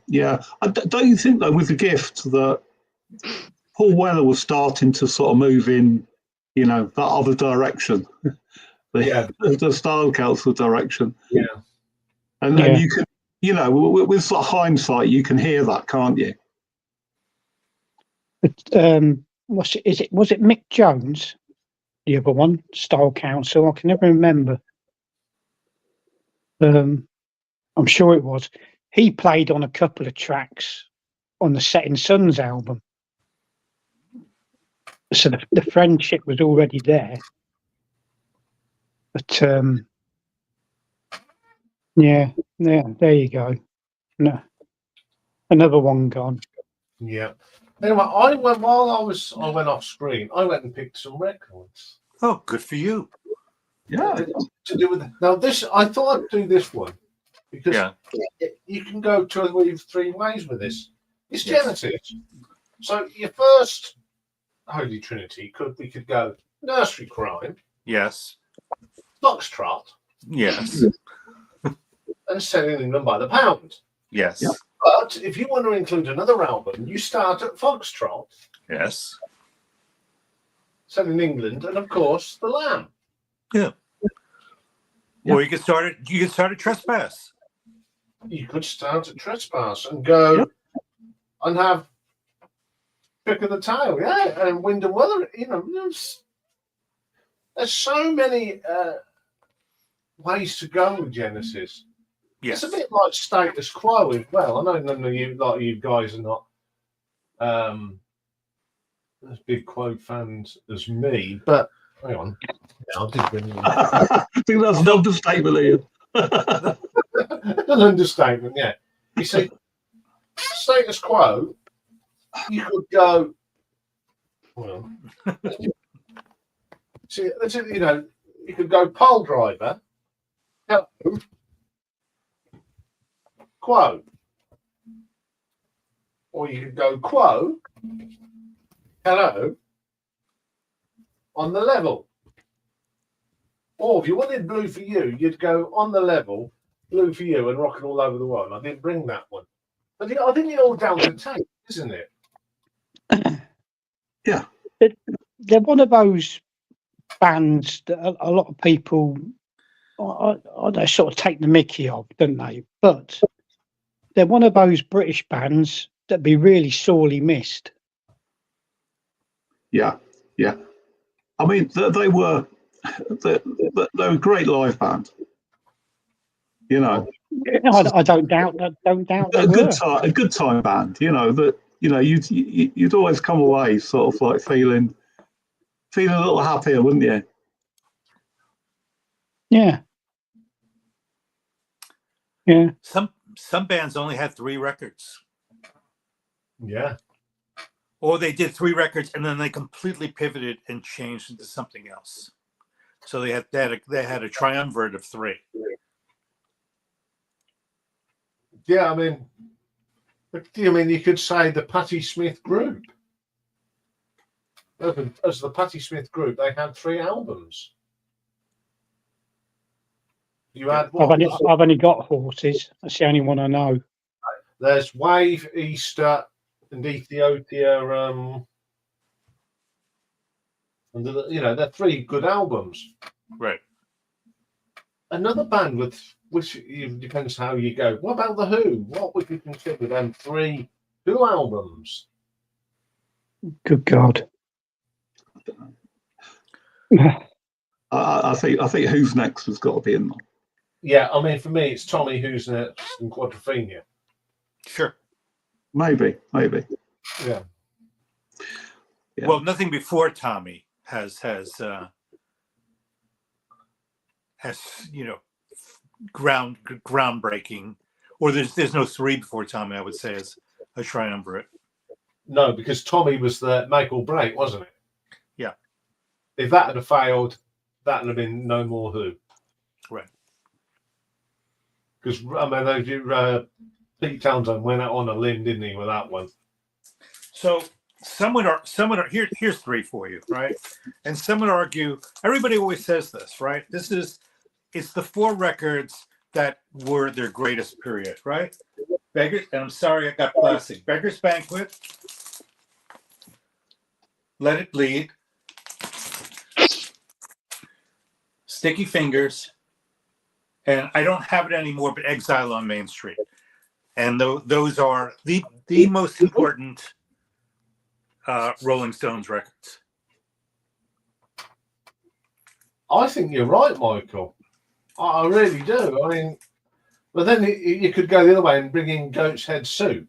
Don't you think, though, with The Gift, that Paul Weller was starting to sort of move in, that other direction, the Style Council direction. Yeah. And you can, with sort of hindsight, you can hear that, can't you? But was it Mick Jones, the other one, Style Council? I can never remember. I'm sure it was. He played on a couple of tracks on the Setting Suns album. So the friendship was already there. But there you go. No, another one gone. Yeah. Anyway, I went off screen. I went and picked some records. Oh, good for you. Yeah. To do with now this. I thought I'd do this one because Yeah. you can go two or three ways with this. It's Yes. Genesis. So your first Holy Trinity we could go nursery crime, Yes. foxtrot, Yes. and selling them by the pound. Yes. Yep. But if you want to include another album, you start at foxtrot, Yes. set in England, and of course the Lamb. Yeah. Yeah. Or you could start at Trespass. You could start at Trespass and go Yep. and have Pick of the Tail, yeah, and Wind and Weather. You know, there's so many ways to go with Genesis. Yes. It's a bit like Status Quo as well. I know none of you, like you guys, are not as big Quo fans as me, but hang on. Yeah, I did bring you I think that's an understatement, Ian. an understatement, yeah. You see, Status Quo, you could go, well, see, you know, you could go Pole Driver, hello, Quo. Or you could go Quo, hello, on the level. Or if you wanted Blue for You, you'd go On the Level, Blue for You, and Rocking All Over the World. I didn't bring that one. But I think it's all down to taste, isn't it? Yeah. They're one of those bands that a lot of people they sort of take the mickey of, don't they? But they're one of those British bands that be really sorely missed. Yeah. Yeah. I mean, they were a great live band. You know, I don't doubt that. Don't doubt they were. a good time band. You know that. You know, you'd always come away sort of like feeling a little happier, wouldn't you? Yeah. Yeah. Some bands only had 3 records, Yeah. or they did 3 records and then they completely pivoted and changed into something else. So they had a triumvirate of 3. Yeah, I mean, you could say the Patti Smith Group. As the Patti Smith Group, they had 3 albums. You had what? I've only got Horses. That's the only one I know. There's Wave, Easter, and Ethiopia. And they're 3 good albums. Right. Another band which depends how you go. What about the Who? What would you consider them 3 Who albums? Good God. I think Who's Next has got to be in there. Yeah, I mean, for me, it's Tommy Who's Next and Quadrophenia. Sure. Maybe. Yeah. Yeah. Well, nothing before Tommy has groundbreaking, or there's no 3 before Tommy, I would say, as a triumvirate. No, because Tommy was the make or break, wasn't it? Yeah. If that had failed, that would have been no more Who. Right. Because Pete Townsend went out on a limb, didn't he, with that one? So some would here's 3 for you, right? And some would argue, everybody always says this, right? It's the 4 records that were their greatest period, right? And I'm sorry I got plastic. Beggar's Banquet, Let It Bleed, Sticky Fingers, and I don't have it anymore, but Exile on Main Street. And those are the most important Rolling Stones records. I think you're right, Michael. I really do. I mean, but then you could go the other way and bring in Goat's Head Soup.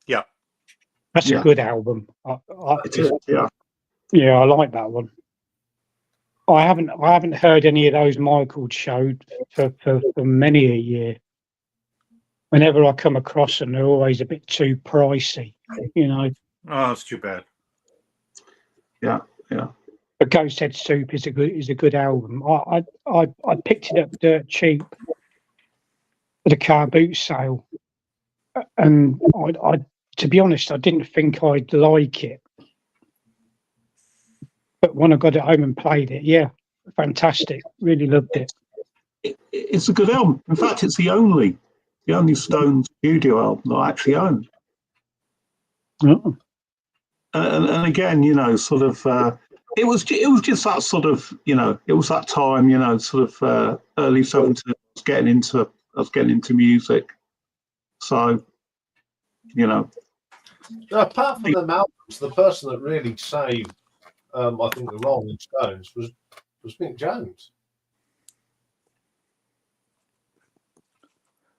Yeah. That's a good album. Yeah. Yeah, I like that one. I haven't heard any of those Michael showed for many a year. Whenever I come across them, they're always a bit too pricey, you know. Oh, it's too bad. Yeah. But Ghost Head Soup is a good album. I picked it up dirt cheap at a car boot sale, and I to be honest, I didn't think I'd like it. But when I got it home and played it, yeah, fantastic. Really loved it. It's a good album. In fact, it's the only Stones studio album that I actually own. Oh. And again, sort of, it was just that sort of, it was that time, sort of early 70s. I was getting into music, so Apart from them albums, the person that really saved, I think, the Rolling Stones was Mick Jones.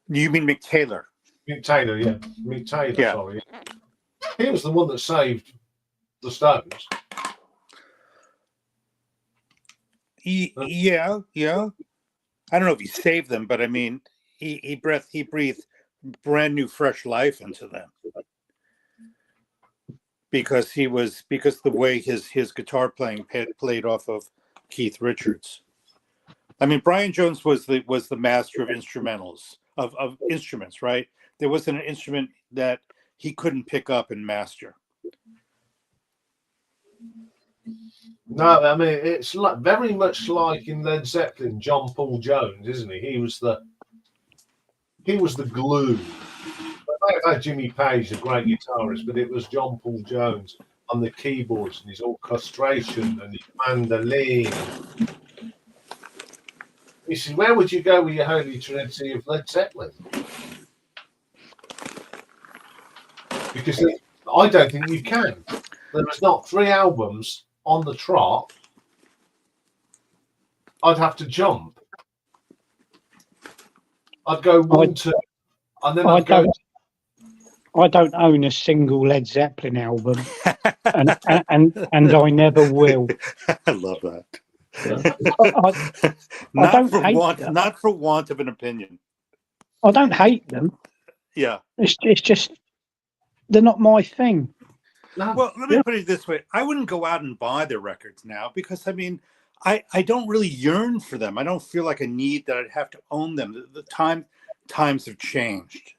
You mean Mick Taylor? Mick Taylor, yeah. Mick Taylor, Yeah. sorry. He was the one that saved the Stones. Yeah. I don't know if he saved them, but I mean, he breathed brand new, fresh life into them because the way his guitar playing played off of Keith Richards. I mean, Brian Jones was the master of instrumentals of instruments, right? There wasn't an instrument that he couldn't pick up and master. No, I mean, it's like very much like in Led Zeppelin, John Paul Jones, isn't he? He was the glue. They had Jimmy Page, the great guitarist, but it was John Paul Jones on the keyboards and his orchestration and his mandolin. You see, where would you go with your Holy Trinity of Led Zeppelin? Because I don't think you can. There was not 3 albums on the trot. I'd have to jump. I'd go 1, 2, and then I'd go. I don't own a single Led Zeppelin album, and I never will. I love that. Not for want of an opinion. I don't hate them. Yeah, it's just they're not my thing. No. Well, let me put it this way: I wouldn't go out and buy their records now because I mean, I don't really yearn for them. I don't feel like a need that I'd have to own them. The times have changed.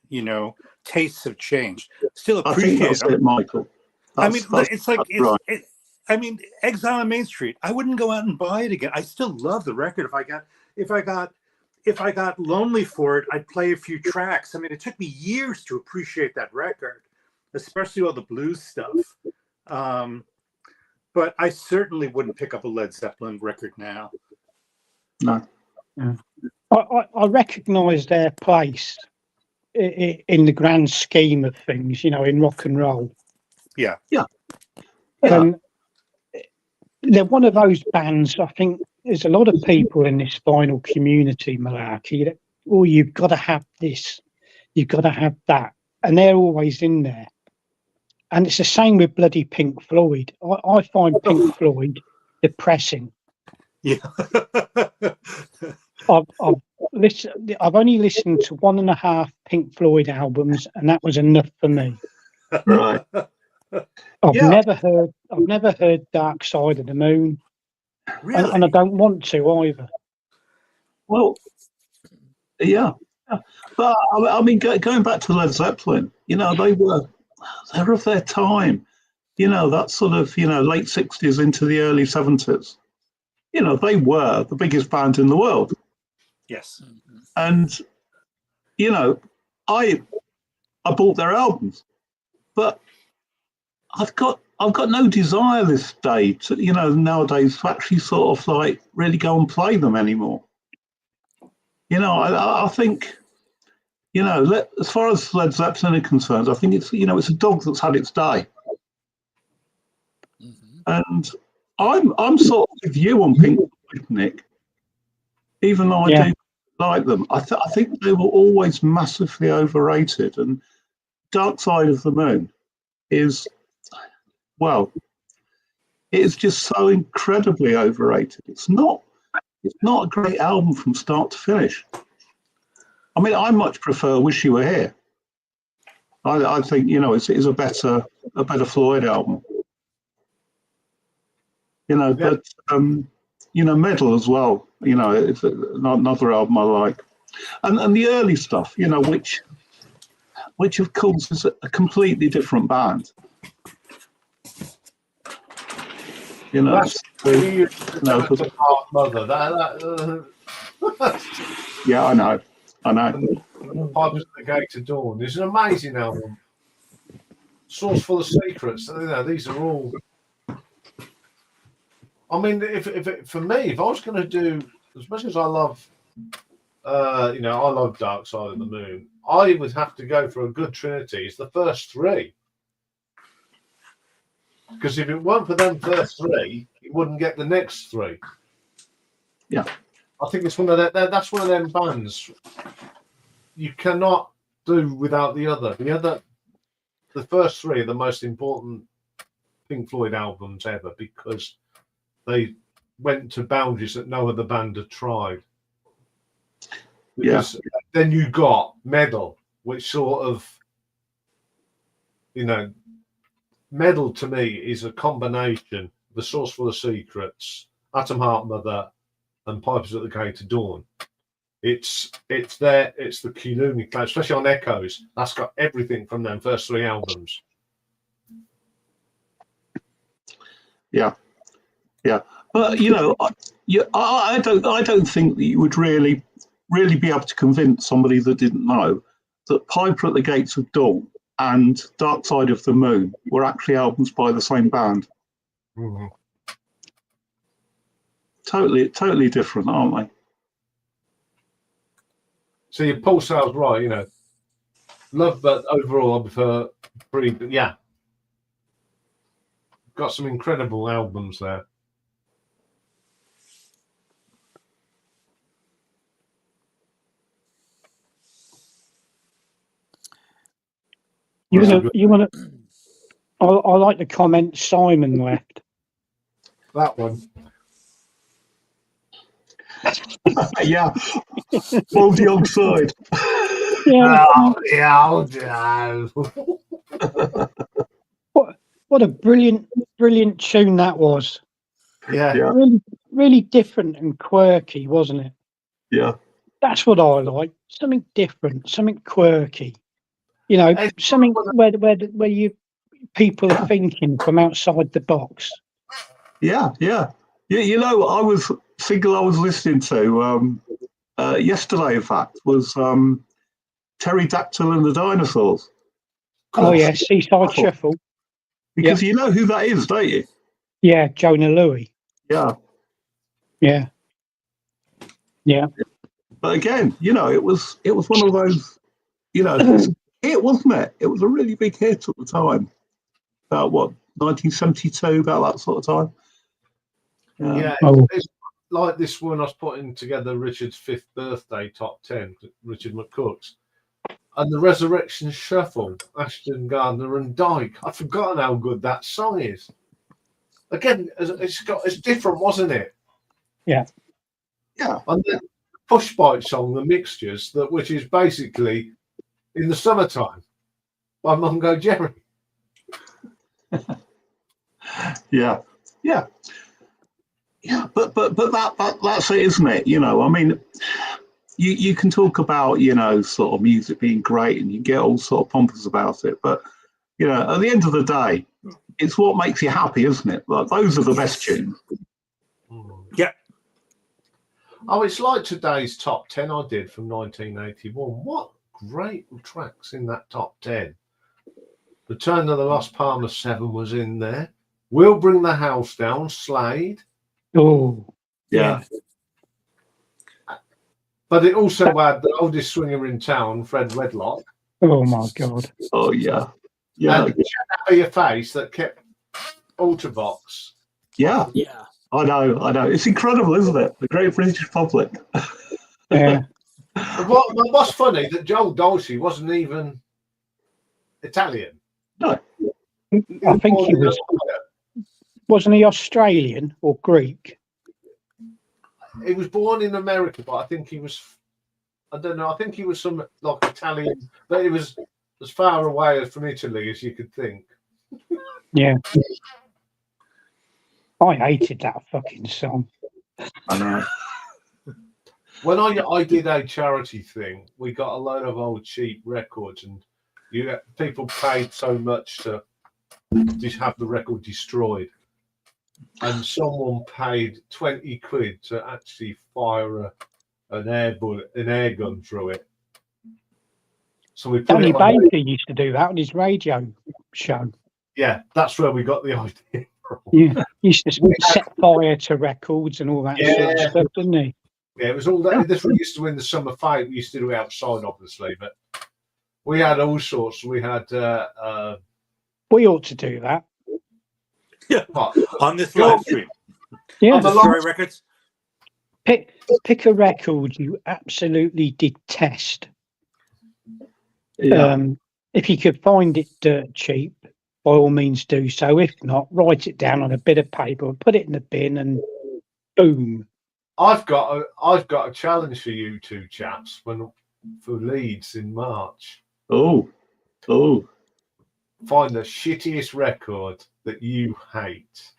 Tastes have changed. Still appreciate that's it, Michael. It's like right. I mean, Exile on Main Street. I wouldn't go out and buy it again. I still love the record. If I got lonely for it, I'd play a few tracks. I mean, it took me years to appreciate that record, especially all the blues stuff. But I certainly wouldn't pick up a Led Zeppelin record now. No. Yeah. I recognise their place in the grand scheme of things, in rock and roll. Yeah. They're one of those bands. I think there's a lot of people in this vinyl community, Malarkey, that, you've got to have this, you've got to have that. And they're always in there. And it's the same with bloody Pink Floyd. I find Pink Floyd depressing. Yeah. I've only listened to 1.5 Pink Floyd albums, and that was enough for me. Right. I've never heard Dark Side of the Moon, Really? and I don't want to either. Well, yeah. But I mean, going back to Led Zeppelin, they're of their time. That sort of late 60s into the early 70s. They were the biggest band in the world. Yes. And I bought their albums, but I've got no desire this day to nowadays to actually sort of like really go and play them anymore. I think as far as Led Zeppelin are concerned, I think it's it's a dog that's had its day. Mm-hmm. And I'm sort of with you on Pink Floyd, Nick. Even though I do like them, I think they were always massively overrated. And Dark Side of the Moon is, well, it is just so incredibly overrated. It's not a great album from start to finish. I mean, I much prefer Wish You Were Here. I think it's a better Floyd album. you know, Yeah. but you know, Medal as well, you know, it's another album I like. And the early stuff, you know, which of course is a completely different band. You know, That's so, you know, to Heart Mother. yeah, I know. Pipes at the Gate of Dawn is an amazing album. Source Full of Secrets. You know, these are all. I mean, for me, if I was going to do, as much as I love, you know, I love Dark Side of the Moon, I would have to go for a good trinity. It's the first three. Because if it weren't for them first three, you wouldn't get the next three. Yeah. I think it's one of that's one of them bands you cannot do without the other. The first three are the most important Pink Floyd albums ever because they went to boundaries that no other band had tried. Because then you got Medal, which sort of, you know, Medal to me is a combination, The Source Full of Secrets, Atom Heart Mother, and Pipers at the Gate of Dawn. It's the Kuluni Cloud, especially on Echoes. That's got everything from them first three albums. Yeah. But you know, I don't think that you would really be able to convince somebody that didn't know that Piper at the Gates of Dawn and Dark Side of the Moon were actually albums by the same band. Mm-hmm. Totally different, aren't they? So your Paul Sale's right, you know. Love, but overall I prefer Breed. But yeah, got some incredible albums there. You want to? I like the comment Simon left. That one. Yeah. Baldy on side. Yeah. Oh, yeah. What a brilliant tune that was. Yeah. Really different and quirky, wasn't it? Yeah. That's what I like. Something different, something quirky. You know, something where you people are thinking from outside the box. Yeah. You know, I was listening to yesterday, in fact, was Pterodactyl and the Dinosaurs. Oh yeah, Seaside Shuffle. Because you know who that is, don't you? Yeah, Jonah Louie. Yeah. But again, you know, it was one of those, you know, it wasn't it? It was a really big hit at the time. About what, 1972, about that sort of time. Yeah, it's like this one I was putting together Richard's 5th birthday top 10, Richard McCook's, and the Resurrection Shuffle, Ashton Gardner and Dyke. I've forgotten how good that song is. Again, it's different, wasn't it? Yeah. And the Push Bite song, The Mixtures, which is basically In the Summertime by Mungo Jerry. Yeah, but that's it, isn't it? You know, I mean, you can talk about, you know, sort of music being great and you get all sort of pompous about it, but you know, at the end of the day, it's what makes you happy, isn't it? Like, those are the best tunes. Yeah. Oh, it's like today's top 10 I did from 1981. What great tracks in that top 10. Return of the Lost Palmer 7 was in there. We'll Bring the House Down, Slade. Oh, Yeah. But it also had the oldest swinger in town, Fred Wedlock. Oh my God. Oh yeah. And Your Face that kept Ultravox. Yeah. I know. It's incredible, isn't it? The Great British Republic. Yeah. What's funny that Joel Dolce wasn't even Italian. No. I think he was. Wasn't he Australian or Greek? He was born in America, but I think he was. I don't know. I think he was some like Italian, but it was as far away from Italy as you could think. Yeah. I hated that fucking song. I know. When I did a charity thing, we got a load of old cheap records, and people paid so much to just have the record destroyed, and someone paid 20 quid to actually fire an air gun through it. So we put Danny it on. Baker used to do that on his radio show. Yeah, that's where we got the idea from. Yeah, he used to set fire to records and all that sort of stuff, didn't he? Yeah, it was all that. This we used to win the summer fight. We used to do it outside, obviously, but we had all sorts. We had We ought to do that. Yeah, what? on this live stream. Yeah, On the Story Records. pick a record you absolutely detest. Yeah. If you could find it dirt cheap, by all means do so. If not, write it down on a bit of paper, put it in the bin, and boom. I've got a challenge for you two chaps for Leeds in March. Oh. Find the shittiest record that you hate,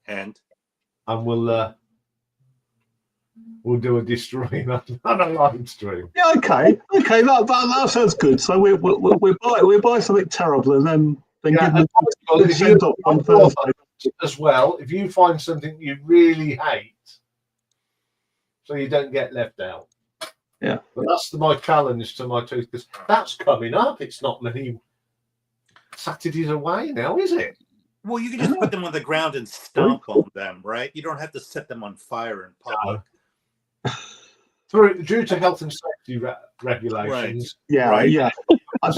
And we'll do a destroying on a live stream. Yeah. Okay. That sounds good. So we buy something terrible and then Yeah, give and if you send up on Thursday. as well, if you find something you really hate, so you don't get left out. Yeah. But that's my challenge to my tooth, because that's coming up. It's not many Saturdays away now, is it? well, you can just put them on the ground and stomp on them, right? You don't have to set them on fire in public. Due to health and safety regulations. Yeah. Right. Yeah. I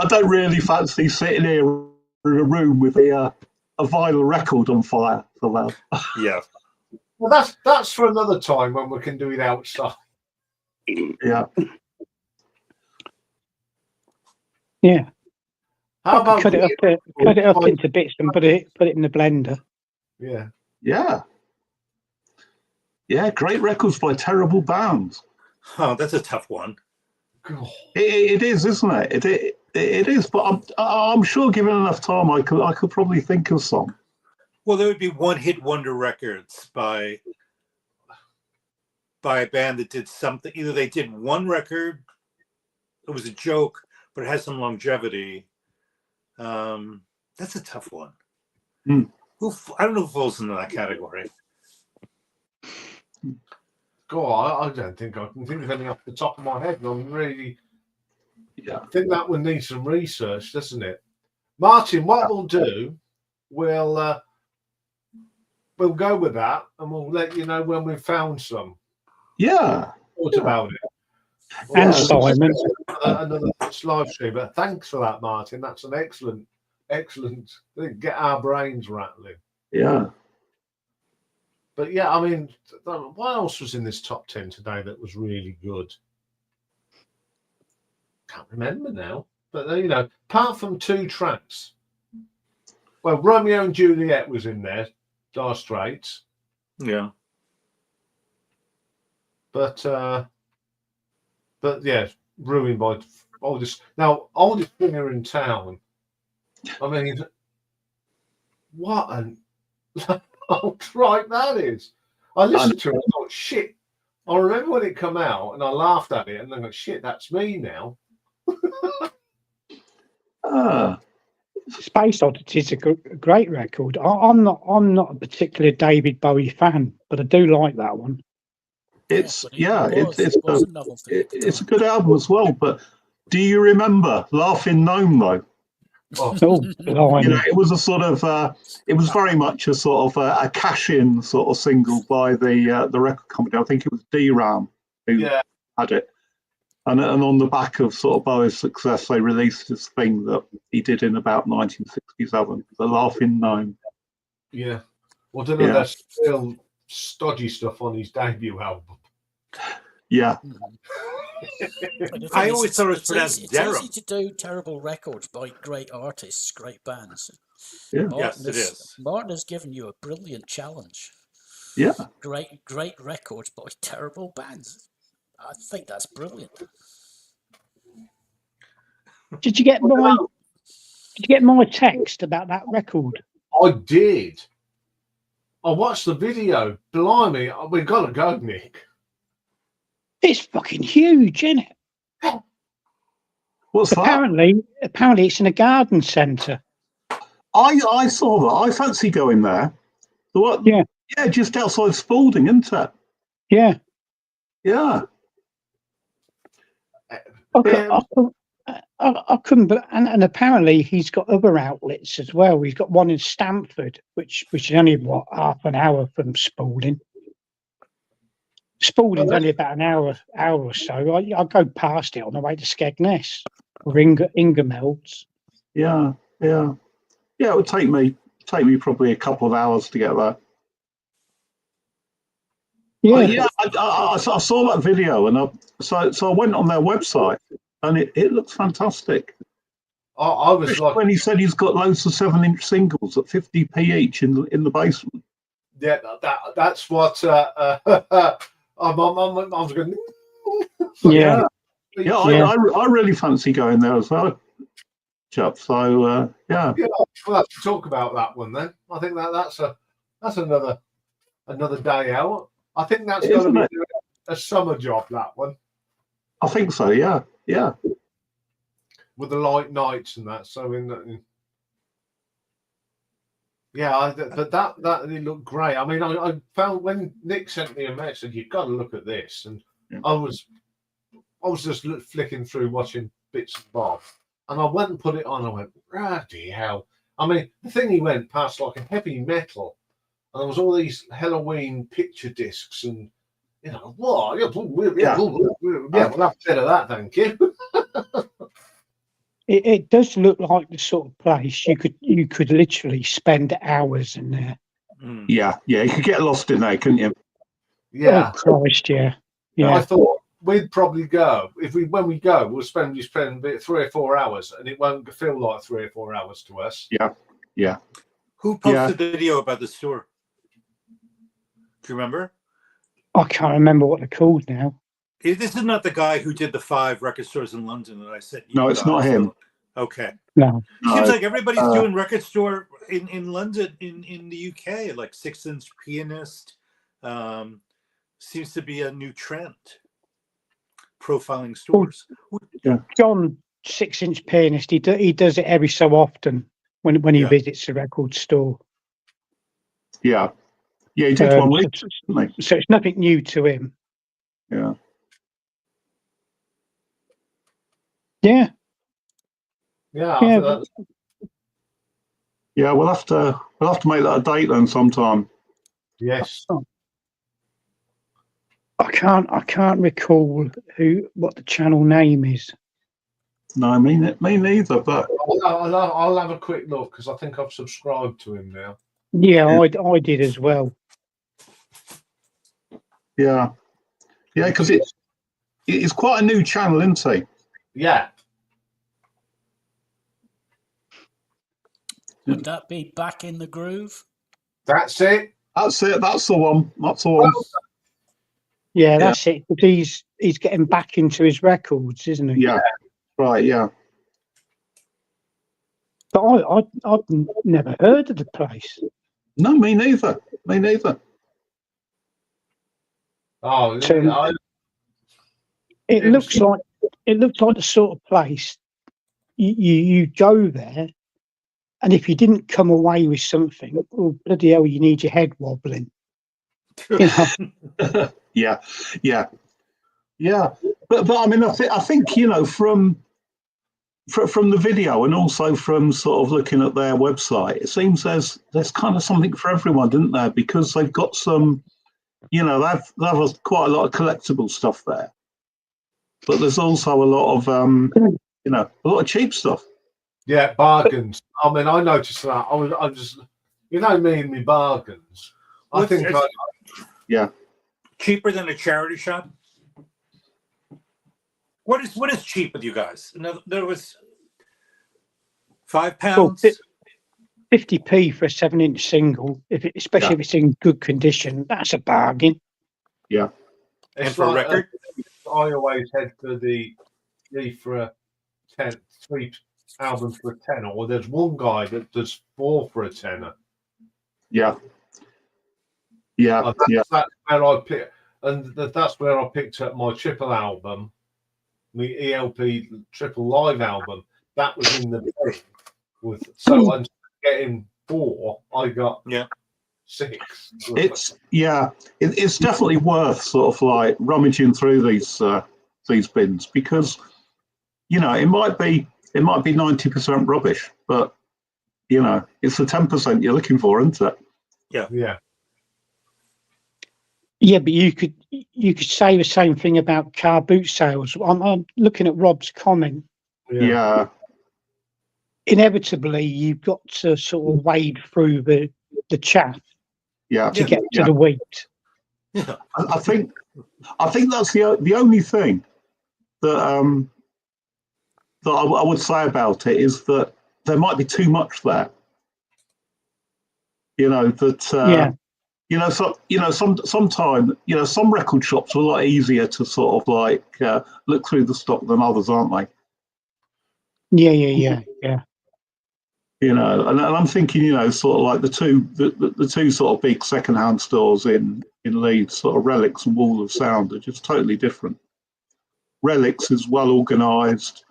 don't really fancy sitting here in a room with a vinyl record on fire for that. Yeah. Well, that's for another time when we can do it outside. Yeah. Yeah. How about cut it up into bits and put it in the blender. Yeah. Yeah, great records by terrible bands. Oh, that's a tough one. It is, isn't it? It is, but I'm sure given enough time, I could probably think of some. Well, there would be one-hit wonder records by a band that did something. Either they did one record, it was a joke, but it has some longevity. That's a tough one. Hmm. I don't know who falls into that category. I don't think I can think of any off the top of my head. And I'm really, Yeah. I think that would need some research, doesn't it? Martin, what we'll do, we'll go with that, and we'll let you know when we've found some. Yeah. Thought about it. And Yeah, Simon. another live stream. But thanks for that, Martin. That's an excellent thing. Get our brains rattling. Yeah. But yeah, I mean, what else was in this top 10 today that was really good? Can't remember now. But apart from two tracks, well, Romeo and Juliet was in there, Dire Straits. Yeah. But yeah, ruined by oldest singer in town. I mean, what an old tripe that is. I listened to it and thought, shit. I remember when it come out and I laughed at it and then I thought, shit, that's me now. Space Oddity is a great record. I'm not a particular David Bowie fan, but I do like that one. It's It's a good album as well. But do you remember Laughing Gnome though? Oh, Blimey. It was a sort of it was very much a sort of a cash-in sort of single by the record company. I think it was D-Ram who had it. And on the back of sort of Bowie's success, they released this thing that he did in about 1967, The Laughing Gnome. yeah. Well, I don't know, there's still stodgy stuff on his debut album. Yeah. I always thought it was pronounced It's Durham. easy to do terrible records by great artists, great bands. Yeah. Yes, it is. Martin has given you a brilliant challenge. Yeah. Great records by terrible bands. I think that's brilliant. Did you get my text about that record? I did. I watched the video. Blimey, we've got to go, Nick. It's fucking huge, isn't it? What's that? Apparently it's in a garden centre. I saw that. I fancy going there. The what? Yeah. Yeah, just outside Spalding, isn't it? Yeah. Yeah. I couldn't, and apparently he's got other outlets as well. He's got one in Stamford, which is only half an hour from Spalding. Spalding's only about an hour or so. I go past it on the way to Skegness or Ingermelds. Yeah. Yeah. Yeah. It would take me probably a couple of hours to get there. Yeah. I saw that video, and so I went on their website, and it looks fantastic. I was like, When he said he's got loads of 7-inch singles at 50p each in the basement. yeah, that's what I was going. Yeah. Yeah, I really fancy going there as well, chap. So yeah, we'll have to talk about that one then. I think that's another day out. I think that's going to be a summer job, that one, I think so. Yeah, yeah, with the light nights and that. So but that it looked great. I mean, I found when Nick sent me a message, you've got to look at this, and yeah. I was just flicking through watching bits and bobs, and I went and put it on. I went, bloody hell! I mean, the thing he went past like a heavy metal, and there was all these Halloween picture discs, and you know what? We'll have a bit of that, thank you. It does look like the sort of place you could literally spend hours in there. yeah. You could get lost in there, couldn't you? Yeah. Oh Christ, yeah. I thought we'd probably go when we go. We'll spend 3 or 4 hours, and it won't feel like 3 or 4 hours to us. Yeah. Who posted the video about the store? Do you remember? I can't remember what they're called now. This is not the guy who did the 5 record stores in London that I said. No, it's not him. Okay. No. Seems like everybody's doing record store in London, in the UK, like 6-inch Pianist. Seems to be a new trend. Profiling stores. Yeah. John, 6-inch Pianist, he does it every so often when he visits the record store. Yeah, he did one recently. So it's nothing new to him. Yeah. Yeah. Yeah. Yeah, we'll have to make that a date then sometime. Yes. I can't recall what the channel name is. No, me neither. But I'll have a quick look because I think I've subscribed to him now. Yeah, I did as well. Yeah, because it's quite a new channel, isn't it? Yeah. Would that be Back in the Groove? That's it. That's the one. That's the one. Yeah, that's it. He's getting back into his records, isn't he? Yeah. Right. Yeah. But I've never heard of the place. No, me neither. Oh, It looks like the sort of place you go there, and if you didn't come away with something, oh bloody hell, you need your head wobbling. You know? Yeah. But I mean, I think you know from the video and also from sort of looking at their website, it seems there's kind of something for everyone, isn't there? Because they've got some, you know, they have quite a lot of collectible stuff there, but there's also a lot of you know, a lot of cheap stuff. Yeah, bargains. I mean, I noticed that. I just, you know, me and me bargains. I think cheaper than a charity shop. What is cheap with you guys? In other words, £5. 50p for a 7-inch single, especially if it's in good condition, that's a bargain. Yeah. And it's for like, a record, I always head for the for a 3 albums for a tenner, or there's one guy that does 4 for a tenner. Yeah. Yeah. That's where I pick, and that's where I picked up my triple album, my ELP triple live album. That was in the bin with. So I'm getting 4. I got 6. It's definitely worth sort of like rummaging through these bins, because it might be 90% rubbish, but it's the 10% you're looking for, isn't it? Yeah. Yeah, but you could say the same thing about car boot sales. I'm looking at Rob's comment. Yeah. Inevitably, you've got to sort of wade through the chaff to get to the wheat. Yeah. I think that's the only thing that that I would say about it, is that there might be too much there. Sometimes some record shops are a lot easier to sort of like look through the stock than others, aren't they? Yeah. And I'm thinking, sort of like the two sort of big secondhand stores in Leeds, sort of Relics and Wall of Sound, are just totally different. Relics is well organised,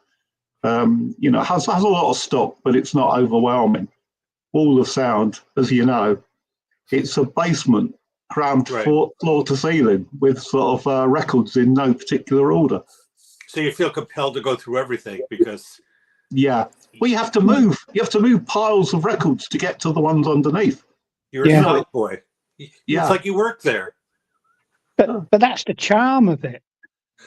has a lot of stock, but it's not overwhelming. Wall of Sound, as you know, it's a basement crammed floor to ceiling with sort of records in no particular order. So you feel compelled to go through everything because. Yeah. Well, you have to move. You have to move piles of records to get to the ones underneath. You're a site boy. It's like you work there. But that's the charm of it.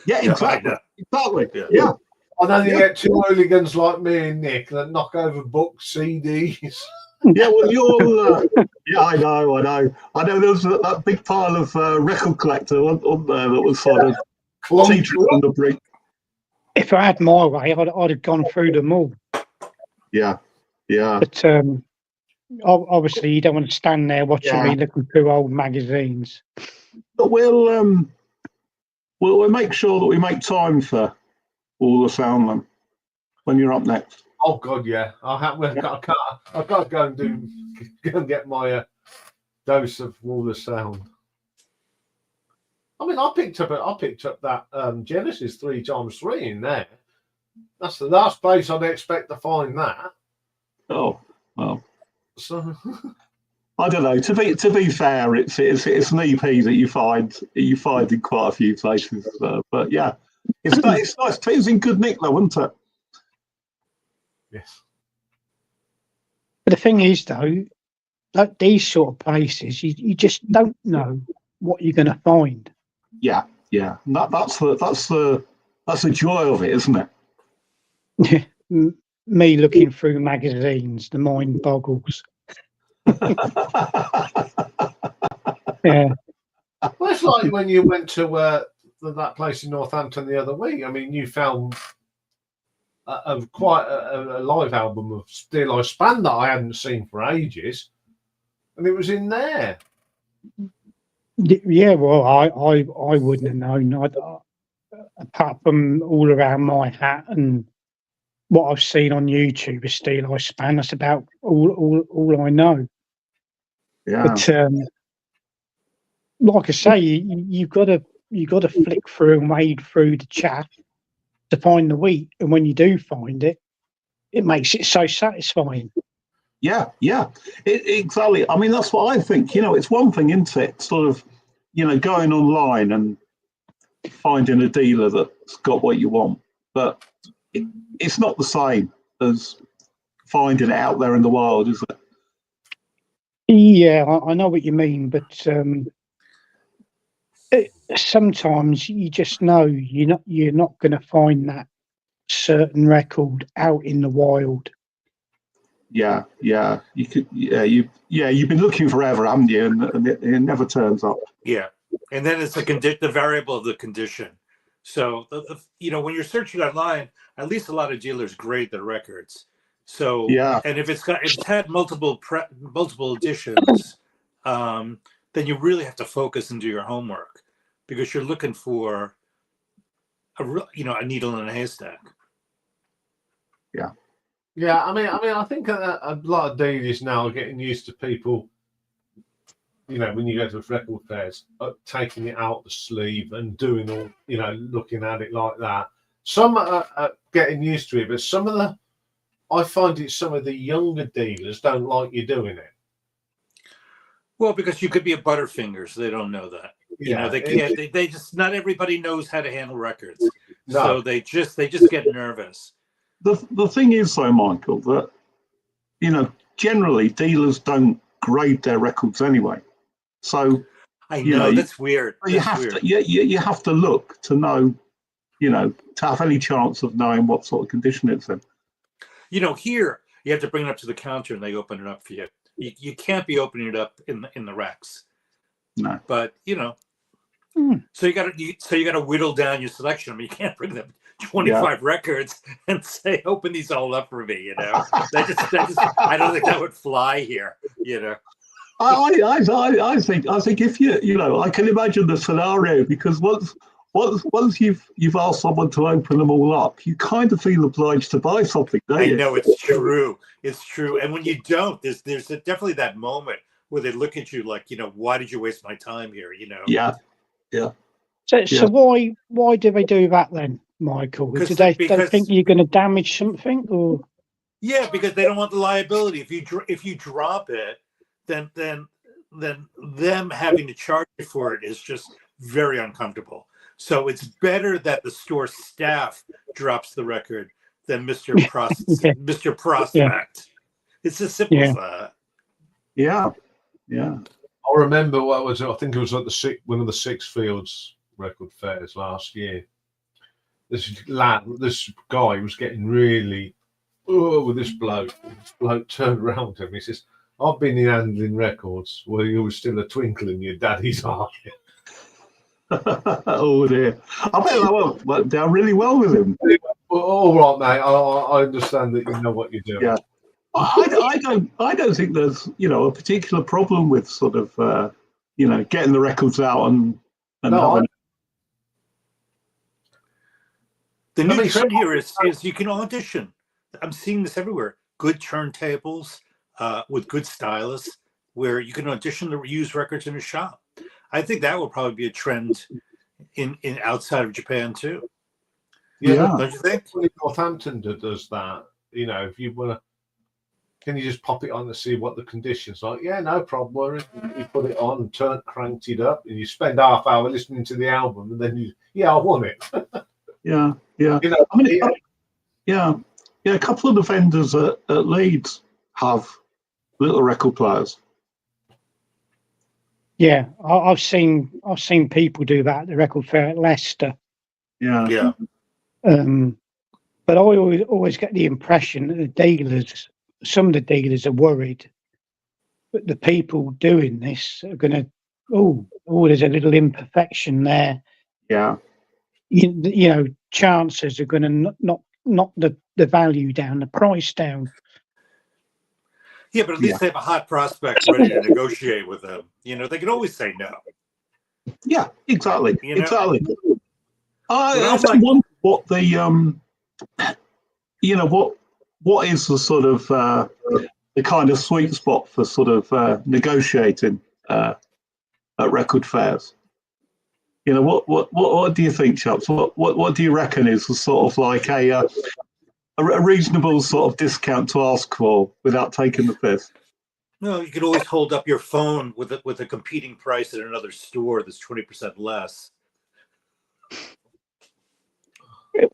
Yeah, exactly. Exactly. Yeah. I know you get 2 hooligans like me and Nick that knock over books, CDs. Yeah, well, you're. I know. There was that big pile of record collector on there that was sort of teetering on the brink. If I had my way, I'd have gone through them all. Yeah. But obviously, you don't want to stand there watching me looking through old magazines. But we'll make sure that we make time for All the Sound then, when you're up next. Oh God, yeah. I've got to go and get my dose of Wall of Sound. I mean, I picked up that Genesis 3x3 in there. That's the last place I'd expect to find that. Oh well. So I don't know. To be fair, it's an EP that you find in quite a few places. But yeah, it's nice. It was in good nick though, wasn't it? Yes. But the thing is, though, like these sort of places, you just don't know what you're going to find. Yeah. That's the joy of it, isn't it? Me looking through magazines, the mind boggles. Yeah. Well, it's like when you went to that place in Northampton the other week. I mean, you found quite a live album of Still I Span that I hadn't seen for ages, and it was in there. Yeah, well, I wouldn't have known. Apart from all around my hat and what I've seen on YouTube of Steel I Span, that's about all I know. Yeah. But like I say, you've got to flick through and wade through the chaff to find the wheat, and when you do find it, it makes it so satisfying. Yeah, exactly. I mean, that's what I think. It's one thing, isn't it? Sort of, going online and finding a dealer that's got what you want, but it's not the same as finding it out there in the wild, is it? Yeah, I know what you mean, but sometimes you just know you're not going to find that certain record out in the wild. Yeah. You could. You've been looking forever, haven't you? And it never turns up. Yeah, and then it's the variable of the condition. So when you're searching online, at least a lot of dealers grade their records. So and if it's had multiple editions, then you really have to focus and do your homework, because you're looking for a needle in a haystack. Yeah. I mean, I think a lot of dealers now are getting used to people you know, when you go to record fairs, taking it out the sleeve and doing all, you know, looking at it like that. Some are getting used to it, but I find it some of the younger dealers don't like you doing it. Well, because you could be a Butterfingers, they don't know that. You know, they can't. They just not everybody knows how to handle records, so they just get nervous. The thing is, though, Michael, that you know, generally dealers don't grade their records anyway. So I know that's weird. You have to look to know, you know, to have any chance of knowing what sort of condition it's in. You know, here you have to bring it up to the counter and they open it up for you. You can't be opening it up in the racks. No. But you know, so you got to whittle down your selection. I mean, you can't bring them 25 records and say, open these all up for me. You know, that just I don't think that would fly here. You know. I think if you know, I can imagine the scenario, because once you've asked someone to open them all up, you kind of feel obliged to buy something, don't you? I know, it's true. It's true. And when you don't, there's definitely that moment where they look at you like, you know, why did you waste my time here? You know? Yeah. So why do they do that then, Michael? Do they think you're going to damage something, or? Yeah, because they don't want the liability. If you drop it, then them having to charge you for it is just very uncomfortable. So it's better that the store staff drops the record than Mr. Mr. Prospect. It's as simple as that. Yeah. I remember I think it was at one of the Six Fields record fairs last year. This guy was getting really with this bloke. This bloke turned around to him. He says, "I've been in handling records where you were still a twinkle in your daddy's eye." Oh dear! I bet that went down really well with him. Well, all right, mate. I understand that you know what you're doing. Yeah, I don't think there's, you know, a particular problem with sort of you know, getting the records out and having. The new trend here is you can audition. I'm seeing this everywhere. Good turntables with good stylists, where you can audition to use records in a shop. I think that will probably be a trend in outside of Japan too. Yeah, don't you think? Northampton does that. You know, if you want to, can you just pop it on to see what the conditions are? Yeah, no problem. You put it on, cranked it up, and you spend half hour listening to the album, and then I want it. Yeah. You know, I mean, a couple of the vendors at Leeds have little record players. Yeah, I've seen people do that at the record fair at Leicester. Yeah. But I always get the impression that some of the dealers are worried that the people doing this are going to, there's a little imperfection there. Yeah. You know, chances are going to knock the value down, the price down. Yeah, but at least they have a hot prospect ready to negotiate with them. You know, they can always say no. Yeah, exactly. You know? Exactly. I often wonder what the you know, what is the sort of the kind of sweet spot for sort of negotiating at record fairs. You know, what do you think, chaps? What do you reckon is the sort of like a reasonable sort of discount to ask for without taking the piss? No, you could always hold up your phone with a competing price at another store that's 20% less.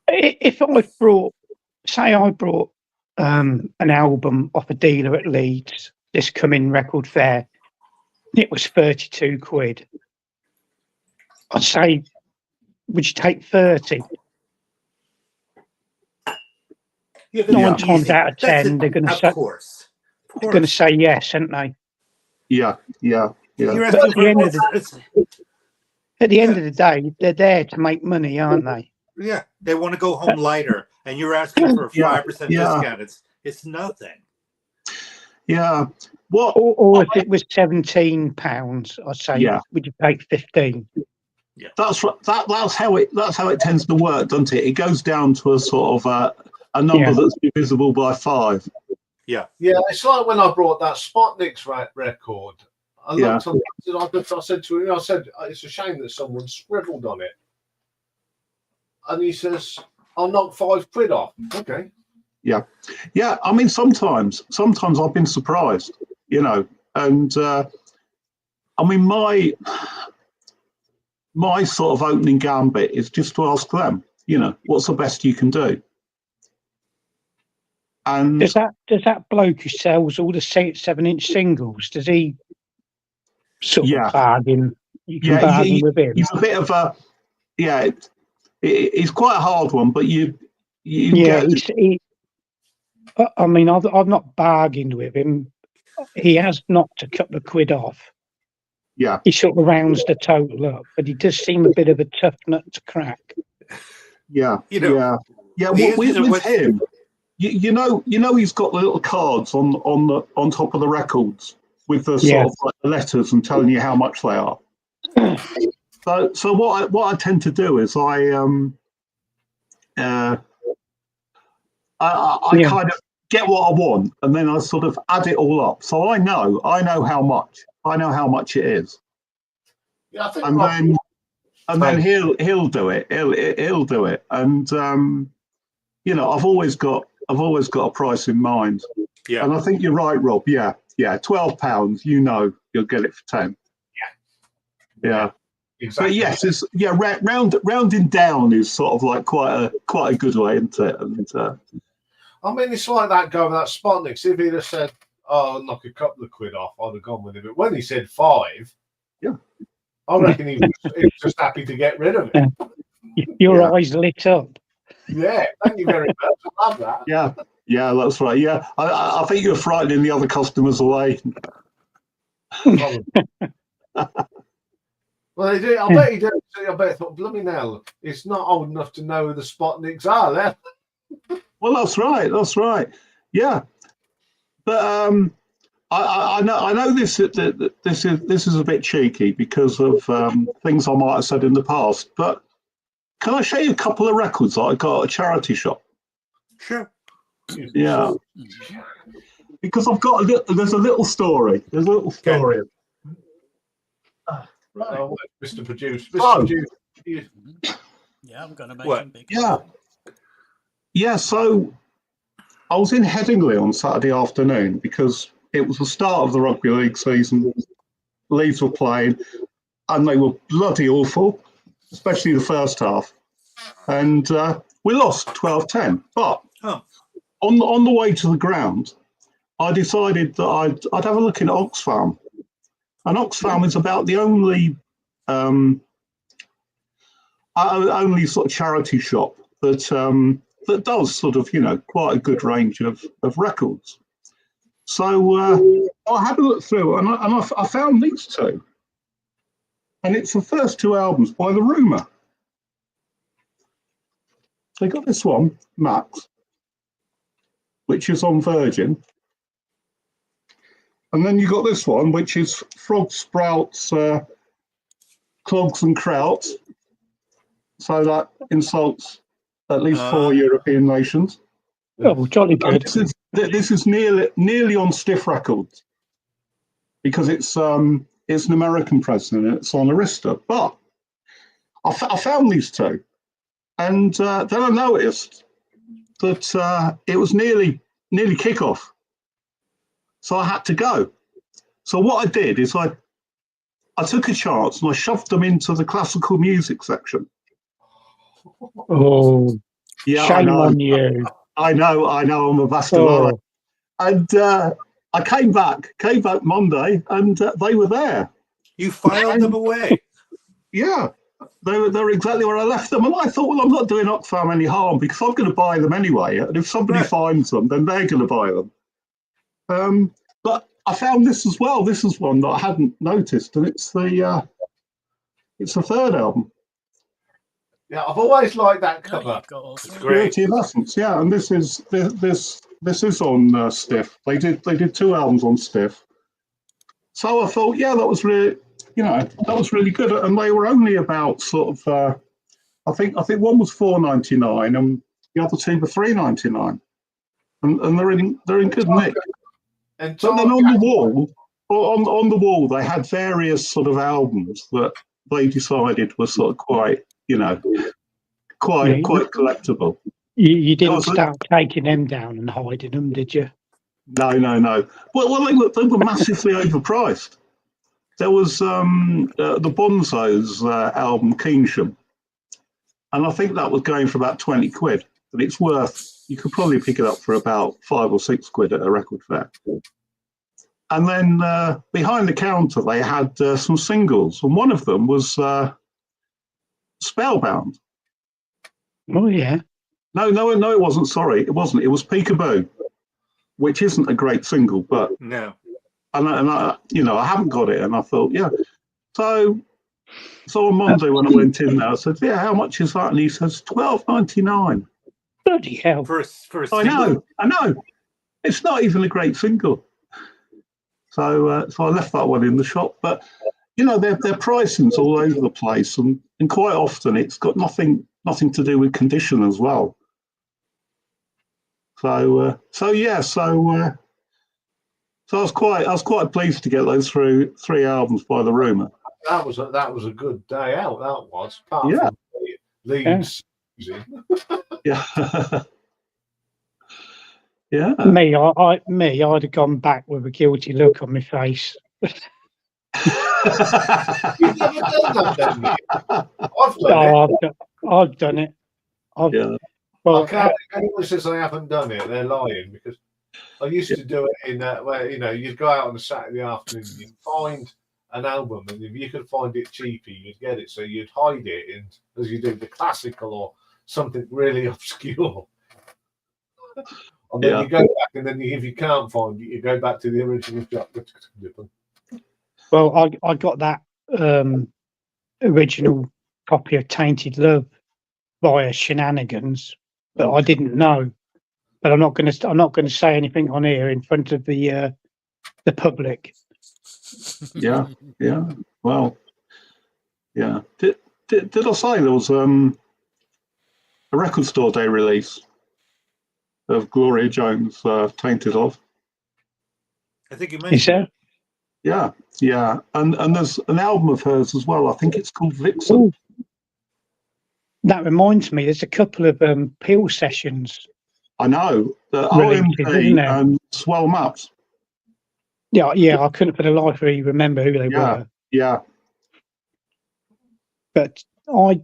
If I brought an album off a dealer at Leeds this coming record fair, it was 32 quid. I'd say, would you take 30? Yeah, 9 times out of 10, they're going to say yes, aren't they? Yeah. But at the end of the day, they're there to make money, aren't they? Yeah, they want to go home lighter, and you're asking for a 5% discount. It's nothing. Yeah. Or if it was £17, I'd say, would you take 15? Yeah, that's how it tends to work, doesn't it? It goes down to a sort of a number that's divisible by 5. Yeah. It's like when I brought that Spotniks record I looked on it, I said to him, I said, it's a shame that someone scribbled on it. And he says, I'll knock £5 off. Okay. Yeah. I mean, sometimes I've been surprised, you know, and I mean, my sort of opening gambit is just to ask them, you know, what's the best you can do? And does that bloke who sells all the 7-inch singles? Does he sort of bargain? You can bargain with him. He's a bit of a It's quite a hard one, but you I mean, I've not bargained with him. He has knocked a couple of quid off. Yeah, he sort of rounds the total up, but he does seem a bit of a tough nut to crack. Yeah, you know, with him, you know, he's got the little cards on top of the records with the sort of like the letters and telling you how much they are. So what I tend to do is I kind of get what I want, and then I sort of add it all up. So I know how much it is. Yeah, I think and then he'll do it. He'll do it. And you know, I've always got a price in mind. Yeah. And I think you're right, Rob. Yeah. £12. You know, you'll get it for 10. Yeah. Exactly. But yes, it's rounding down is sort of like quite a good way, isn't it? And I mean, it's like that guy with that Spotnik. If he'd have said, "Oh, I'll knock a couple of quid off," I'd have gone with it. But when he said 5, I reckon he was just happy to get rid of it. Your eyes lit up. Yeah, thank you very much. I love that. Yeah, that's right. Yeah, I think you're frightening the other customers away. Well, they do. I bet he did. I bet he thought, bloody hell, it's not old enough to know who the Spotniks are left. Well, that's right. Yeah, but I know this is a bit cheeky because of things I might have said in the past. But can I show you a couple of records that I got at a charity shop? Sure. Yeah, because there's a little story. Okay. Right. Oh, Mr. Producer. Yeah, I'm going to make what? him big. Yeah. So I was in Headingley on Saturday afternoon because it was the start of the rugby league season. Leeds were playing, and they were bloody awful, especially the first half. And we lost 12-10. But on the way to the ground, I decided that I'd have a look in Oxfam. And Oxfam is about the only sort of charity shop that does sort of, you know, quite a good range of records. So I had a look through, and I found these two, and it's the first 2 albums by The Rumour. They got this one, Max, which is on Virgin. And then you got this one, which is Frog Sprouts, Clogs and Kraut. So that insults at least 4 European nations. Oh, jolly good. This is nearly on Stiff Records because it's an American press and it's on Arista. But I found these two, and then I noticed that it was nearly kickoff. So I had to go. So what I did is I took a chance and I shoved them into the classical music section. Oh, yeah! Shame on you. I know. I'm a bastard. Oh. And I came back Monday, and they were there. You filed them away. Yeah, they were exactly where I left them. And I thought, well, I'm not doing Oxfam any harm because I'm going to buy them anyway. And if somebody finds them, then they're going to buy them. But I found this as well. This is one that I hadn't noticed, and it's the third album. Yeah, I've always liked that cover. It's great. Purity of Essence, yeah, and this is on Stiff. They did 2 albums on Stiff. So I thought, yeah, that was really good, and they were only about sort of I think one was $4.99 and the other 2 were $3.99, and they're in good nick. And but then on on the wall, they had various sort of albums that they decided were sort of quite, quite collectible. You didn't Also- start taking them down and hiding them, did you? No. Well, they were massively overpriced. There was the Bonzo's album Keynsham, and I think that was going for about 20 quid. But it's worth, you could probably pick it up for about 5 or 6 quid at a record fair. And then behind the counter, they had some singles, and one of them was Spellbound. Oh, yeah. No, it wasn't. Sorry, it wasn't. It was Peekaboo, which isn't a great single, but No. and I I haven't got it, and I thought, yeah. So on Monday when I went in there, I said, yeah, how much is that? And he says $12.99. Bloody hell. For a I single? know. It's not even a great single. So I left that one in the shop, but their pricing's all over the place, and quite often it's got nothing to do with condition as well. So I was quite pleased to get those through 3 albums by the Rumour. That was a good day out. That was. Apart Yeah. from Leeds. Yeah. Yeah. I'd have gone back with a guilty look on my face. You've never done that, then, you? I've done it. I've done it. Yeah. Well, I can't. If anyone says I haven't done it, they're lying, because I used to do it in where you'd go out on a Saturday afternoon, and you'd find an album, and if you could find it cheaper, you'd get it. So you'd hide it in, as you do, the classical or something really obscure. And then you go back, and then if you can't find it, you go back to the original shop. Well, I got that original copy of Tainted Love via Shenanigans, but I didn't know. But I'm not going to say anything on here in front of the public. Yeah. Well, yeah. Did I say there was a record store day release of Gloria Jones' Tainted Love? I think you Is mentioned. there? Yeah. And there's an album of hers as well. I think it's called Vixen. Ooh. That reminds me, there's a couple of Peel sessions. I know. The Releases, isn't OMP there? and Swell Maps. Yeah, I couldn't for the life of me remember who they were. Yeah. But I've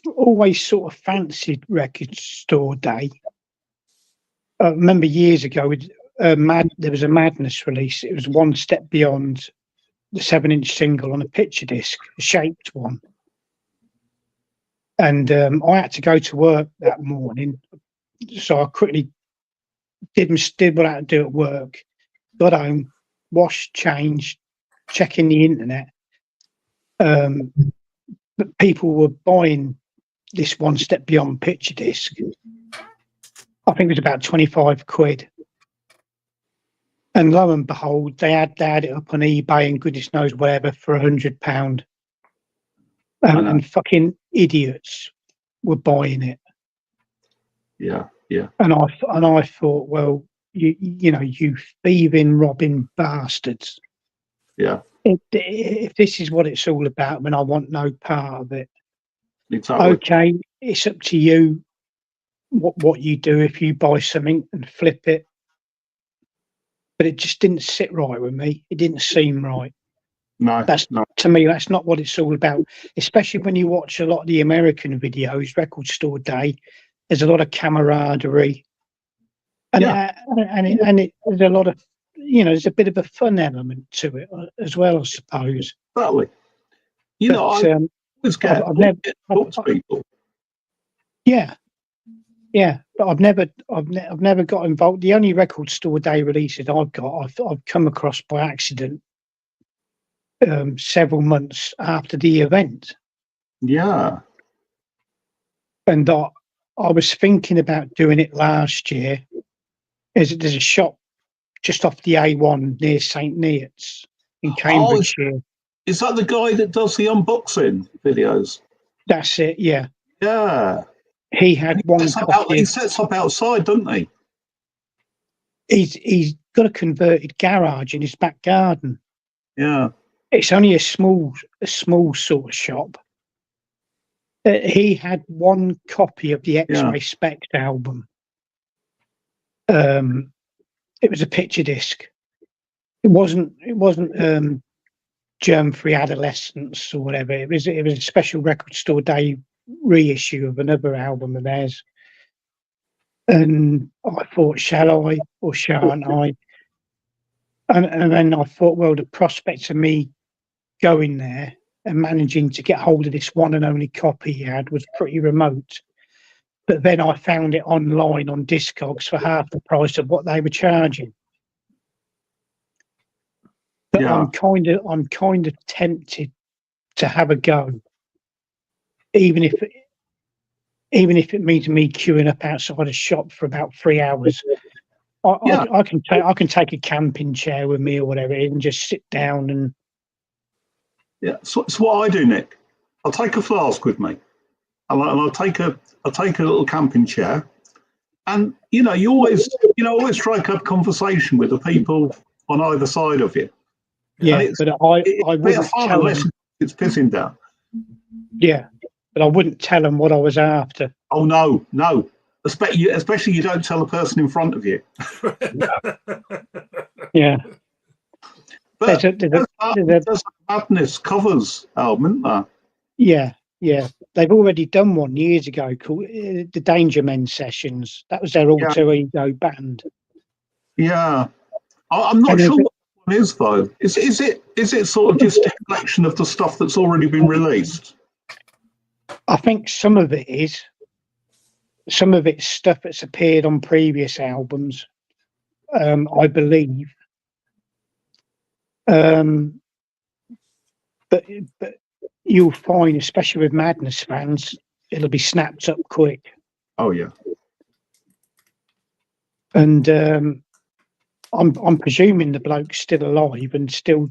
always sort of fancied record store day. I remember years ago with there was a Madness release. It was One Step Beyond, the 7-inch single on a picture disc, a shaped one. And I had to go to work that morning, so I quickly did what I had to do at work. Got home, washed, changed, checking the internet. But people were buying this One Step Beyond picture disc. I think it was about 25 quid. And lo and behold, they had it up on eBay and goodness knows wherever for £100. And fucking idiots were buying it. Yeah. And I thought, well, you thieving, robbing bastards. Yeah. If this is what it's all about, then I want no part of it. Exactly. Okay, it's up to you what you do if you buy something and flip it. But it just didn't sit right with me. It didn't seem right. No. To me, that's not what it's all about. Especially when you watch a lot of the American videos, Record Store Day. There's a lot of camaraderie, and there's a lot of there's a bit of a fun element to it as well, I suppose. Exactly. But, I always get talk to people. Yeah, but I've never got involved. The only Record Store Day releases I've come across by accident. Several months after the event. Yeah. And I was thinking about doing it last year. There's a shop just off the A1 near St. Neots in Cambridgeshire. Is that the guy that does the unboxing videos? That's it, yeah. Yeah. He had one copy. He sets up outside, doesn't he? he's got a converted garage in his back garden. Yeah. It's only a small sort of shop. He had one copy of the X-Ray Specs album. It was a picture disc. It wasn't Germ-Free Adolescence or whatever. It was a special record store day reissue of another album of theirs. And I thought, shall I or shan't I? And then I thought, well, the prospect of me going there and managing to get hold of this one and only copy he had was pretty remote. But then I found it online on Discogs for half the price of what they were charging. But I'm kind of tempted to have a go, even if it means me queuing up outside a shop for about 3 hours. I can take a camping chair with me or whatever and just sit down and. Yeah, so what I do, Nick. I'll take a flask with me, and I'll take a little camping chair, and you always strike up conversation with the people on either side of you. Yeah, but I wouldn't tell them. It's pissing down. Yeah, but I wouldn't tell them what I was after. Oh no. Especially you don't tell the person in front of you. Yeah. But there's a Madness covers album, isn't there? Yeah. They've already done one years ago called the Danger Men Sessions. That was their alter ego band. Yeah. I'm not sure what one is though. Is it sort of just a collection of the stuff that's already been released? I think some of it is. Some of it's stuff that's appeared on previous albums, I believe. But you'll find, especially with Madness fans, it'll be snapped up quick. Oh yeah. And I'm presuming the bloke's still alive and still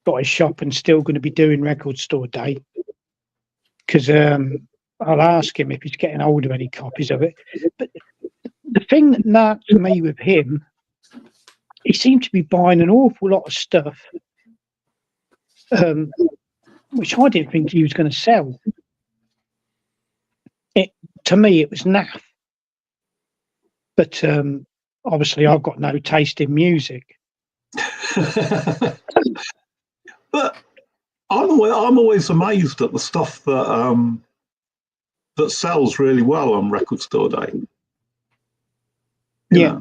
got his shop and still going to be doing record store day. Because I'll ask him if he's getting hold of any copies of it. But the thing that narked me with him, he seemed to be buying an awful lot of stuff, which I didn't think he was going to sell. To me, it was naff. But obviously, I've got no taste in music. But I'm always amazed at the stuff that sells really well on record store day. Yeah.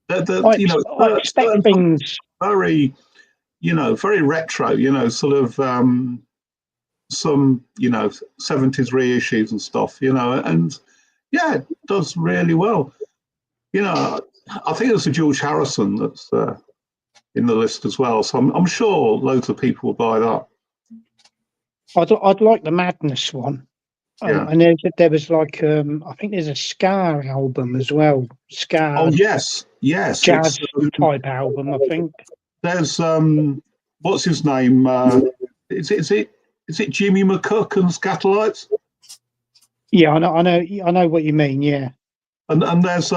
I expect things very, very retro. Sort of some 70s reissues and stuff. And yeah, it does really well. I think it's a George Harrison that's in the list as well. So I'm sure loads of people will buy that. I'd like the Madness one. Yeah. And there was like I think there's a ska album as well. Ska. Oh yes. Jazz type album, I think. There's what's his name? Is it Jimmy McCook and Scatolites? Yeah, I know what you mean. Yeah. And there's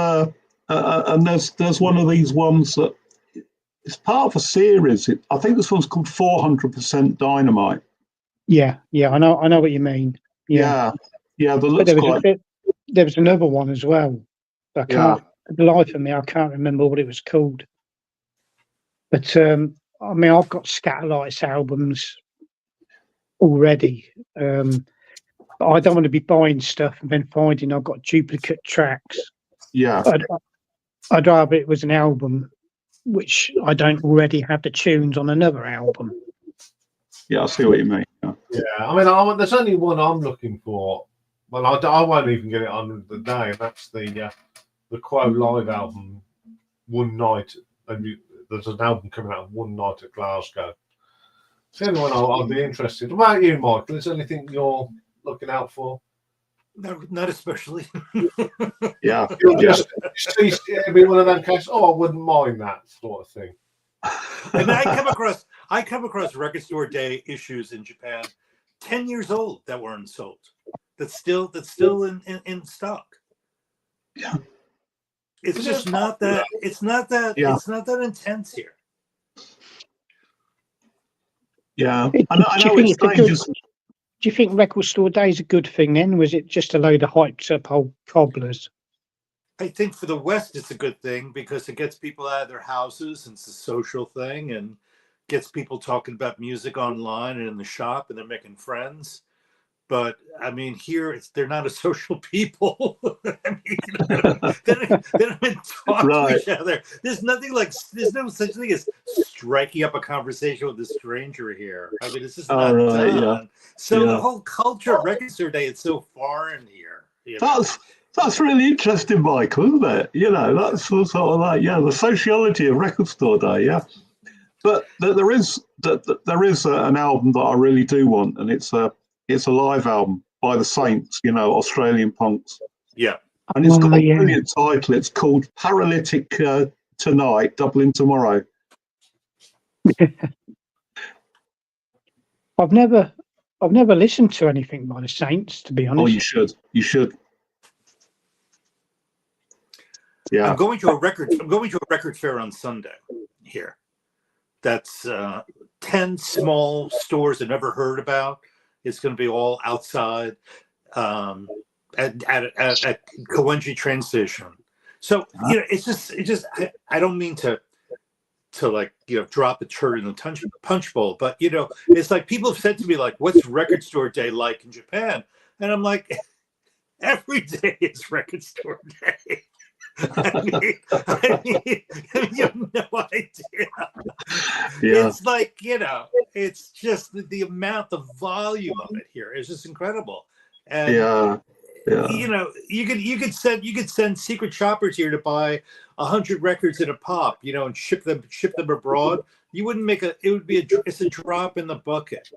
there's one of these ones that it's part of a series. I think this one's called 400% Dynamite. Yeah, I know what you mean. Yeah. There was another one as well. I can't, for the life of me, I can't remember what it was called. But I've got Scatolites albums already. But I don't want to be buying stuff and then finding I've got duplicate tracks. Yeah. I'd rather it was an album which I don't already have the tunes on another album. Yeah, I see what you mean. Yeah, I mean, there's only one I'm looking for. Well, I won't even get it on the day, and that's the Quo live album, One Night. And there's an album coming out, One Night at Glasgow. It's the only one I'll be interested. What about you, Michael? Is there anything you're looking out for? No, not especially. Yeah. You'll just see every one of them cases. Oh, I wouldn't mind that sort of thing. And I come across record store day issues in Japan, 10 years old that weren't sold. That's still in stock. Yeah. it's just not that. It's not that. Yeah. It's not that intense here. Yeah, Do I you know think it's it's a good? dangerous. Do you think record store day is a good thing then? Was it just a load of hyped up old cobblers? I think for the West, it's a good thing because it gets people out of their houses and it's a social thing and gets people talking about music online and in the shop and they're making friends. But I mean, here they're not a social people. I mean, they don't even talk to Right. each other. There's no such thing as striking up a conversation with a stranger here. I mean, it's just Oh, not right, yeah. done. So the Yeah. whole culture of record store day, it's so foreign here. You know? That's really interesting, Michael, isn't it? You know, that's sort of like, yeah, the sociology of record store day, yeah. But there is an album that I really do want, and it's a live album by the Saints, you know, Australian punks, Yeah. and it's got a yeah. brilliant title. It's called Paralytic Tonight, Dublin Tomorrow. I've never listened to anything by the Saints, to be Oh, honest. you should. Yeah. I'm going to a record fair on Sunday here. That's 10 small stores I've never heard about. It's going to be all outside at Kawenji train station. So you know, it's just I don't mean to like, you know, drop a turd in the punch bowl, but you know, it's like people have said to me like, "What's record store day like in Japan?" And I'm like, every day is record store day. I mean, you have no idea. Yeah. It's like, you know, it's just the amount, the volume of it here is just incredible. And Yeah. you know, you could send secret shoppers here to buy 100 records at a pop, you know, and ship them abroad. You wouldn't make it's a drop in the bucket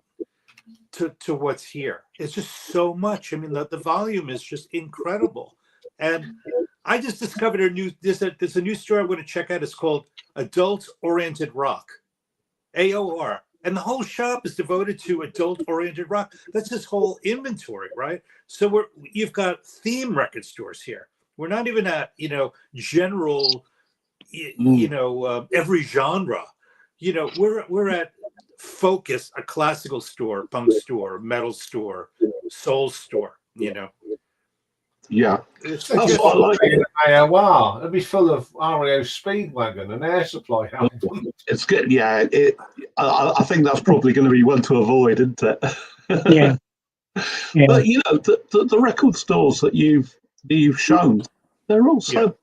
to what's here. It's just so much. I mean, the volume is just incredible. And I just discovered there's a new store I'm going to check out. It's called Adult Oriented Rock, AOR. And the whole shop is devoted to adult oriented rock. That's his whole inventory, right? So you've got theme record stores here. We're not even at, you know, general, you know, every genre. You know, we're at Focus, a classical store, punk store, metal store, soul store, you know. Yeah. It's That's just, what I like. AOR. It'd be full of REO Speedwagon and Air Supply albums. It's good. Yeah. I think that's probably going to be one to avoid, isn't it? Yeah. Yeah. But you know, the record stores that you've shown, they're also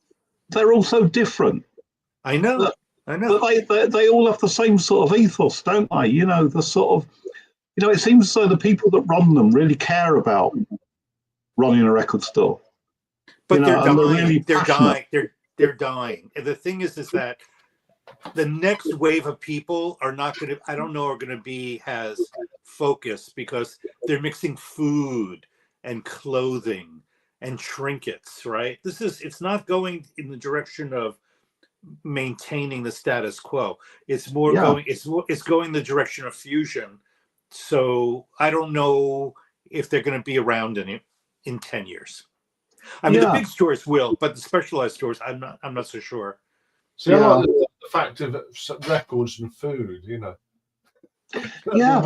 different. I know. But they all have the same sort of ethos, don't they? You know, the sort of, you know, it seems as though the people that run them really care about running a record store. But you know, they're and dying. they're really They're passionate. dying. They're dying. And the thing is that the next wave of people are not going to, I don't know, are going to be as focused because they're mixing food and clothing and trinkets, right? It's not going in the direction of maintaining the status quo. It's more going, it's going the direction of fusion. So I don't know if they're going to be around in 10 years. I mean, the big stores will, but the specialized stores, I'm not so sure. See, I like the fact of records and food, you know. Yeah.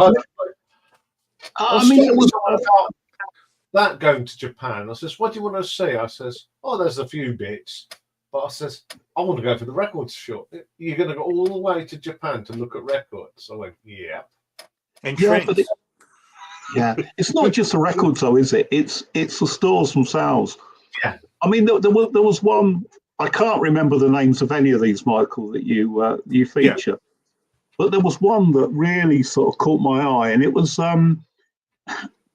I mean, it was about that going to Japan. I says, "What do you want to see?" I says, "Oh, there's a few bits." But I says, "I want to go for the record shop." You're going to go all the way to Japan to look at records. I went, "Yeah." And but it's not just the records, though, is it? It's the stores themselves. Yeah. I mean, there was one. I can't remember the names of any of these, Michael, that you feature. Yeah. But there was one that really sort of caught my eye, and it was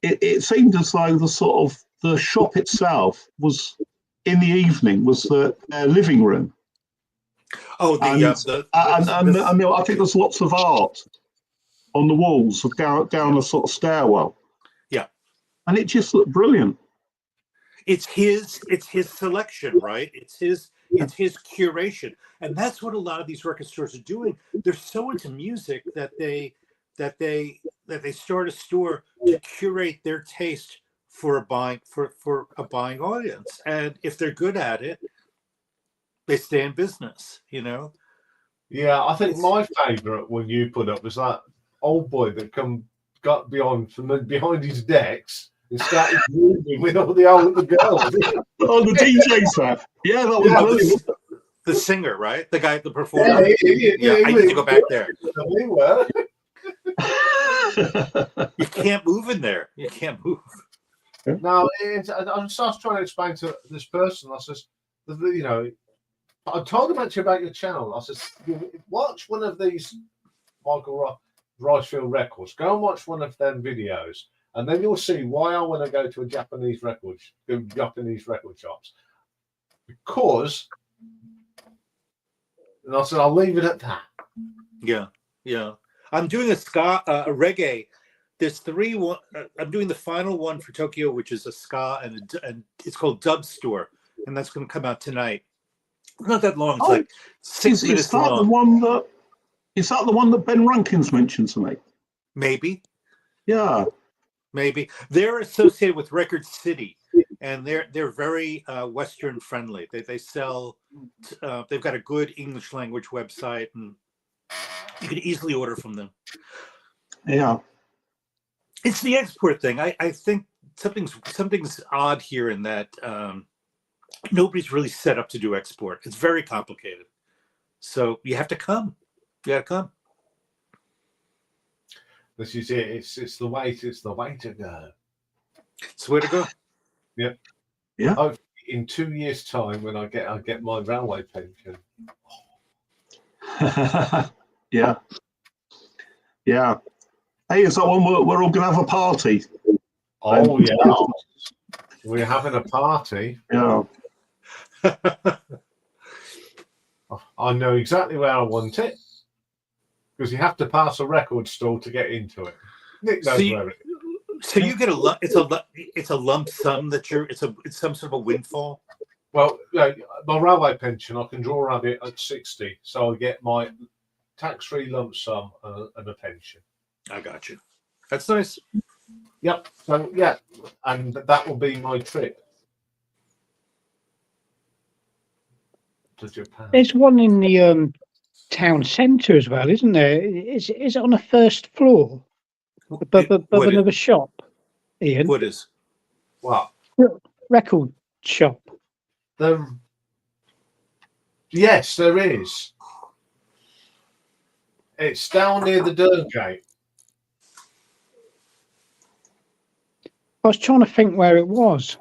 it seemed as though the shop itself was in the evening was their living room. Oh, I think there's lots of art on the walls down a sort of stairwell. Yeah, and it just looked brilliant. It's his selection, right? It's his curation, and that's what a lot of these record stores are doing. They're so into music that they start a store to curate their taste for a buying audience, and if they're good at it, they stay in business, you know. Yeah, I think my favourite one you put up was that old boy that got from behind his decks and started moving with all the girls. Oh, the DJ set. Yeah, that was Yeah, brilliant. The singer, right? The guy, the performer. Yeah, I need to go back there. We were. You can't move in there. You can't move. No, I was trying to explain to this person. I says, you know, I told him actually about your channel. I says, watch one of these Michael Ricefield records. Go and watch one of them videos, and then you'll see why I want to go to Japanese record shops. Because, and I said, I'll leave it at that. Yeah, yeah. I'm doing a reggae. There's three. I'm doing the final one for Tokyo, which is a ska, and it's called Dub Store, and that's going to come out tonight. Not that long. It's like 6 minutes is that long. Is that the one that Ben Rankins mentioned to me? Maybe. Yeah. Maybe they're associated with Record City, and they're very Western friendly. They sell. They've got a good English language website, and you can easily order from them. Yeah. It's the export thing. I think something's odd here in that nobody's really set up to do export. It's very complicated. So you have to come. You got to come. This is it. It's the way. It's the way to go. It's the way to go. Yep. Yeah. Hopefully in 2 years' time, when I get my railway pension. Yeah. Yeah. Hey, is that one we're all going to have a party? Oh yeah, we're having a party. Yeah. I know exactly where I want it because you have to pass a record store to get into it. Nick knows where it is. So you get it's a lump sum that it's some sort of a windfall. Well, my railway pension I can draw on it at 60, so I get my tax-free lump sum and a pension. I got you. That's nice. Yep. So yeah, and that will be my trip to Japan. There's one in the town centre as well, isn't there? Is it on the first floor above another shop, Ian? What is? What? Record shop. Yes, there is. It's down near the Durgate. I was trying to think where it was.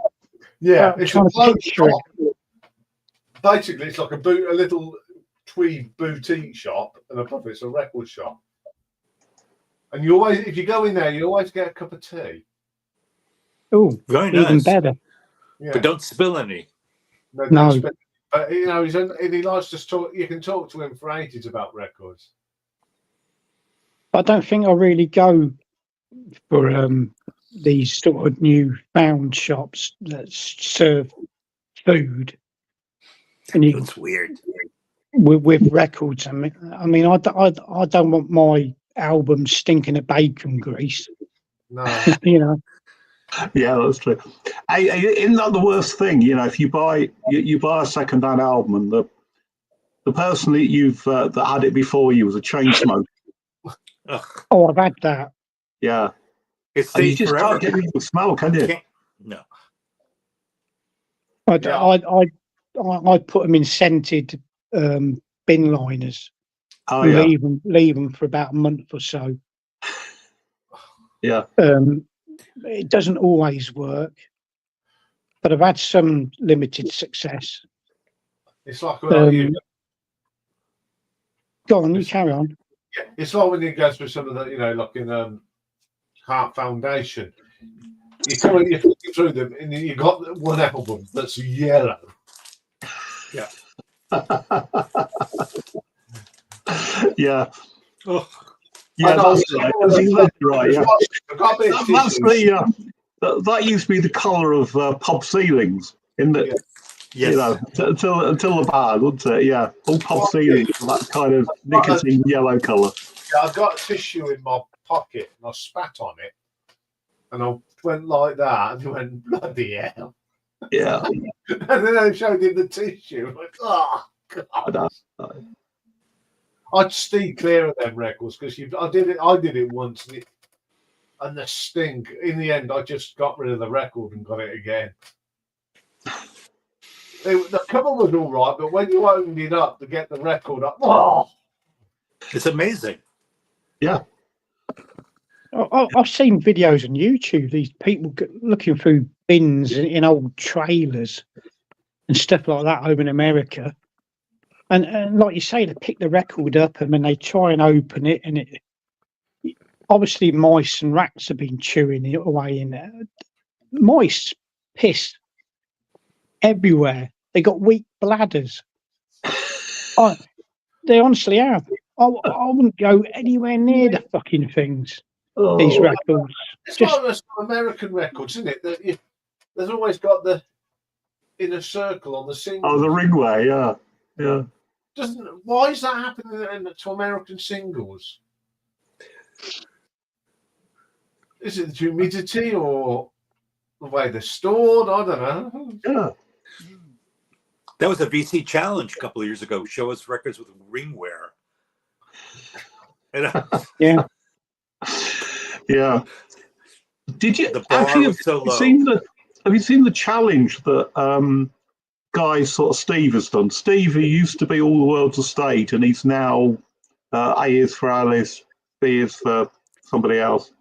Yeah, it's trying to picture it. Basically, it's like a little tweed boutique shop, and above it's a record shop. And you always, if you go in there, you always get a cup of tea. Oh, very even nice. better. Yeah. But don't spill any. No. But you know, he likes to talk. You can talk to him for ages about records. I don't think I really go for these sort of new found shops that serve food. And It's weird. With records. I mean, I don't want my album stinking of bacon grease. No. You know. Yeah, that's true. Hey, isn't that the worst thing? You know, if you buy a second-hand album and the person that you've that had it before you was a chain smoker. Oh, I've had that. Yeah. It And you stays just forever. can't get rid of the smell, can you? No. I put them in scented bin liners. Oh yeah. Leave them for about a month or so. Yeah. It doesn't always work, but I've had some limited success. It's like when you go on, you carry on. Yeah, it's like when you go through some of the, you know, like in Heart Foundation, you're flicking through them, and you've got one album that's yellow. Yeah. Yeah. Oh. Yeah, that's right. That's exactly right. Yeah. That used to be the colour of pub ceilings, in the Yes. you know, until the bad, wouldn't it? Yeah, all pub ceilings, that kind of nicotine yellow colour. Yeah, I've got a tissue in my pocket, and I spat on it, and I went like that, and he went, bloody hell. Yeah. And then I showed him the tissue. I went, ah. I don't know. I'd stay clear of them records because I did it once, and the stink. In the end, I just got rid of the record and got it again. The cover was all right, but when you opened it up to get the record up, oh, It's amazing. Yeah. I've seen videos on YouTube. These people looking through bins in old trailers and stuff like that over in America. And like you say, they pick the record up and then they try and open it, and it obviously mice and rats have been chewing it away in there. Mice piss everywhere. They got weak bladders. They honestly have. I wouldn't go anywhere near the fucking things. These records. it's Just like those American records, isn't it? There's always got the inner circle on the single. Oh, the ringway, yeah. Yeah. Why is that happening to American singles? Is it the humidity or the way they're stored? I don't know. Yeah. That was a VC challenge a couple of years ago. Show us records with ringware. And, yeah. Yeah. Did you The bar actually was so low. have you seen the challenge that guy sort of Steve has done? Steve, who used to be All the World's a Stage, and he's now A is for Alice, B is for somebody else.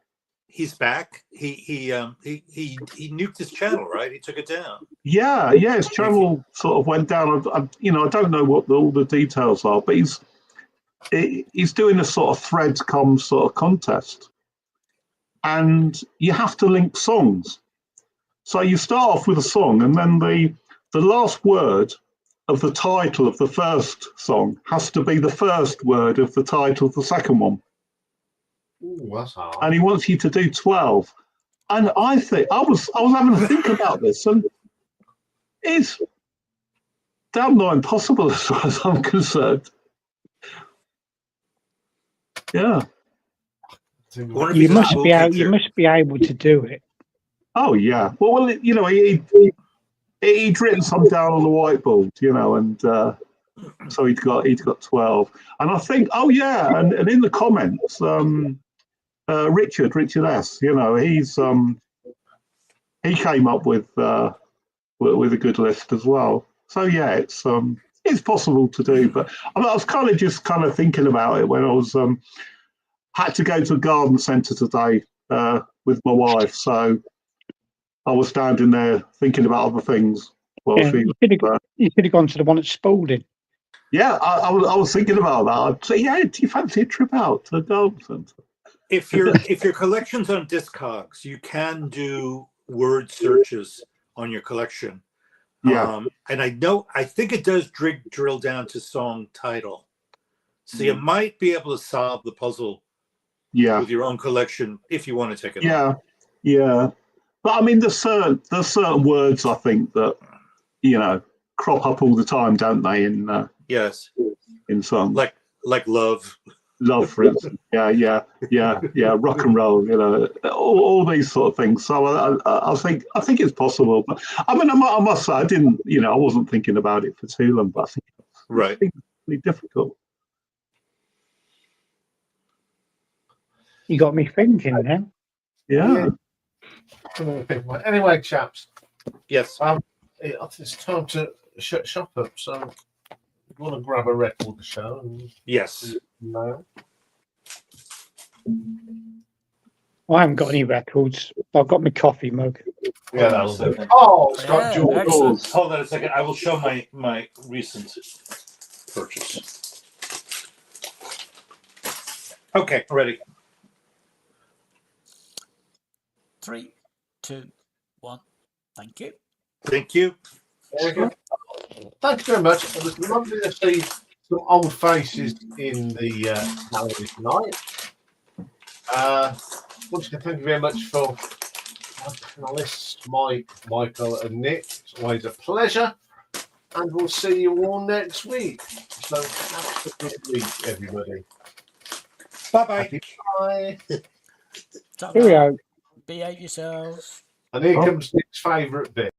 He's back. He nuked his channel, right? He took it down. Yeah, his channel sort of went down. I don't know what all the details are, but he's doing a sort of thread.com sort of contest, and you have to link songs. So you start off with a song, and then the last word of the title of the first song has to be the first word of the title of the second one. Ooh, that's hard. And he wants you to do 12. And I think I was having to think about this, and it's damn not impossible as far as I'm concerned. Yeah. You must be able to do it. Oh yeah. Well, he'd written some down on the whiteboard, and so he'd got 12. And I think, and in the comments, Richard S. He came up with a good list as well. So yeah, it's possible to do. But I was kind of thinking about it when I was had to go to a garden centre today with my wife. So I was standing there thinking about other things. Well, you could have gone to the one at Spalding. Yeah, I was thinking about that. I'd say, do you fancy a trip out to the garden centre? If your collection's on Discogs, you can do word searches on your collection. Yeah. And I think it does drill down to song title. So you might be able to solve the puzzle with your own collection if you want to take it on. Yeah. But I mean, there's certain words I think that, crop up all the time, don't they, in yes. In songs. Like love. Love, for instance. Yeah. Rock and roll, all these sort of things. So I think it's possible. But I mean, I must say, I wasn't thinking about it for too long. But I think it's really difficult. You got me thinking now. Yeah. Anyway, chaps. Yes. It's time to shut shop up. So, you want to grab a record to show? Yes. No. I haven't got any records. I've got my coffee mug. Yeah, that'll do. Oh, it's got excellent. Hold on a second. I will show my recent purchase. Okay, ready. 3, 2, 1. Thank you. Thank you. There you go. Thank you very much. It was lovely to see some old faces in the gallery tonight. Once again, thank you very much for my panelists, Mike, Michael, and Nick. It's always a pleasure. And we'll see you all next week. So have a good week, everybody. Bye-bye. Bye. Here we go. Behave yourselves. And here comes Nick's favourite bit.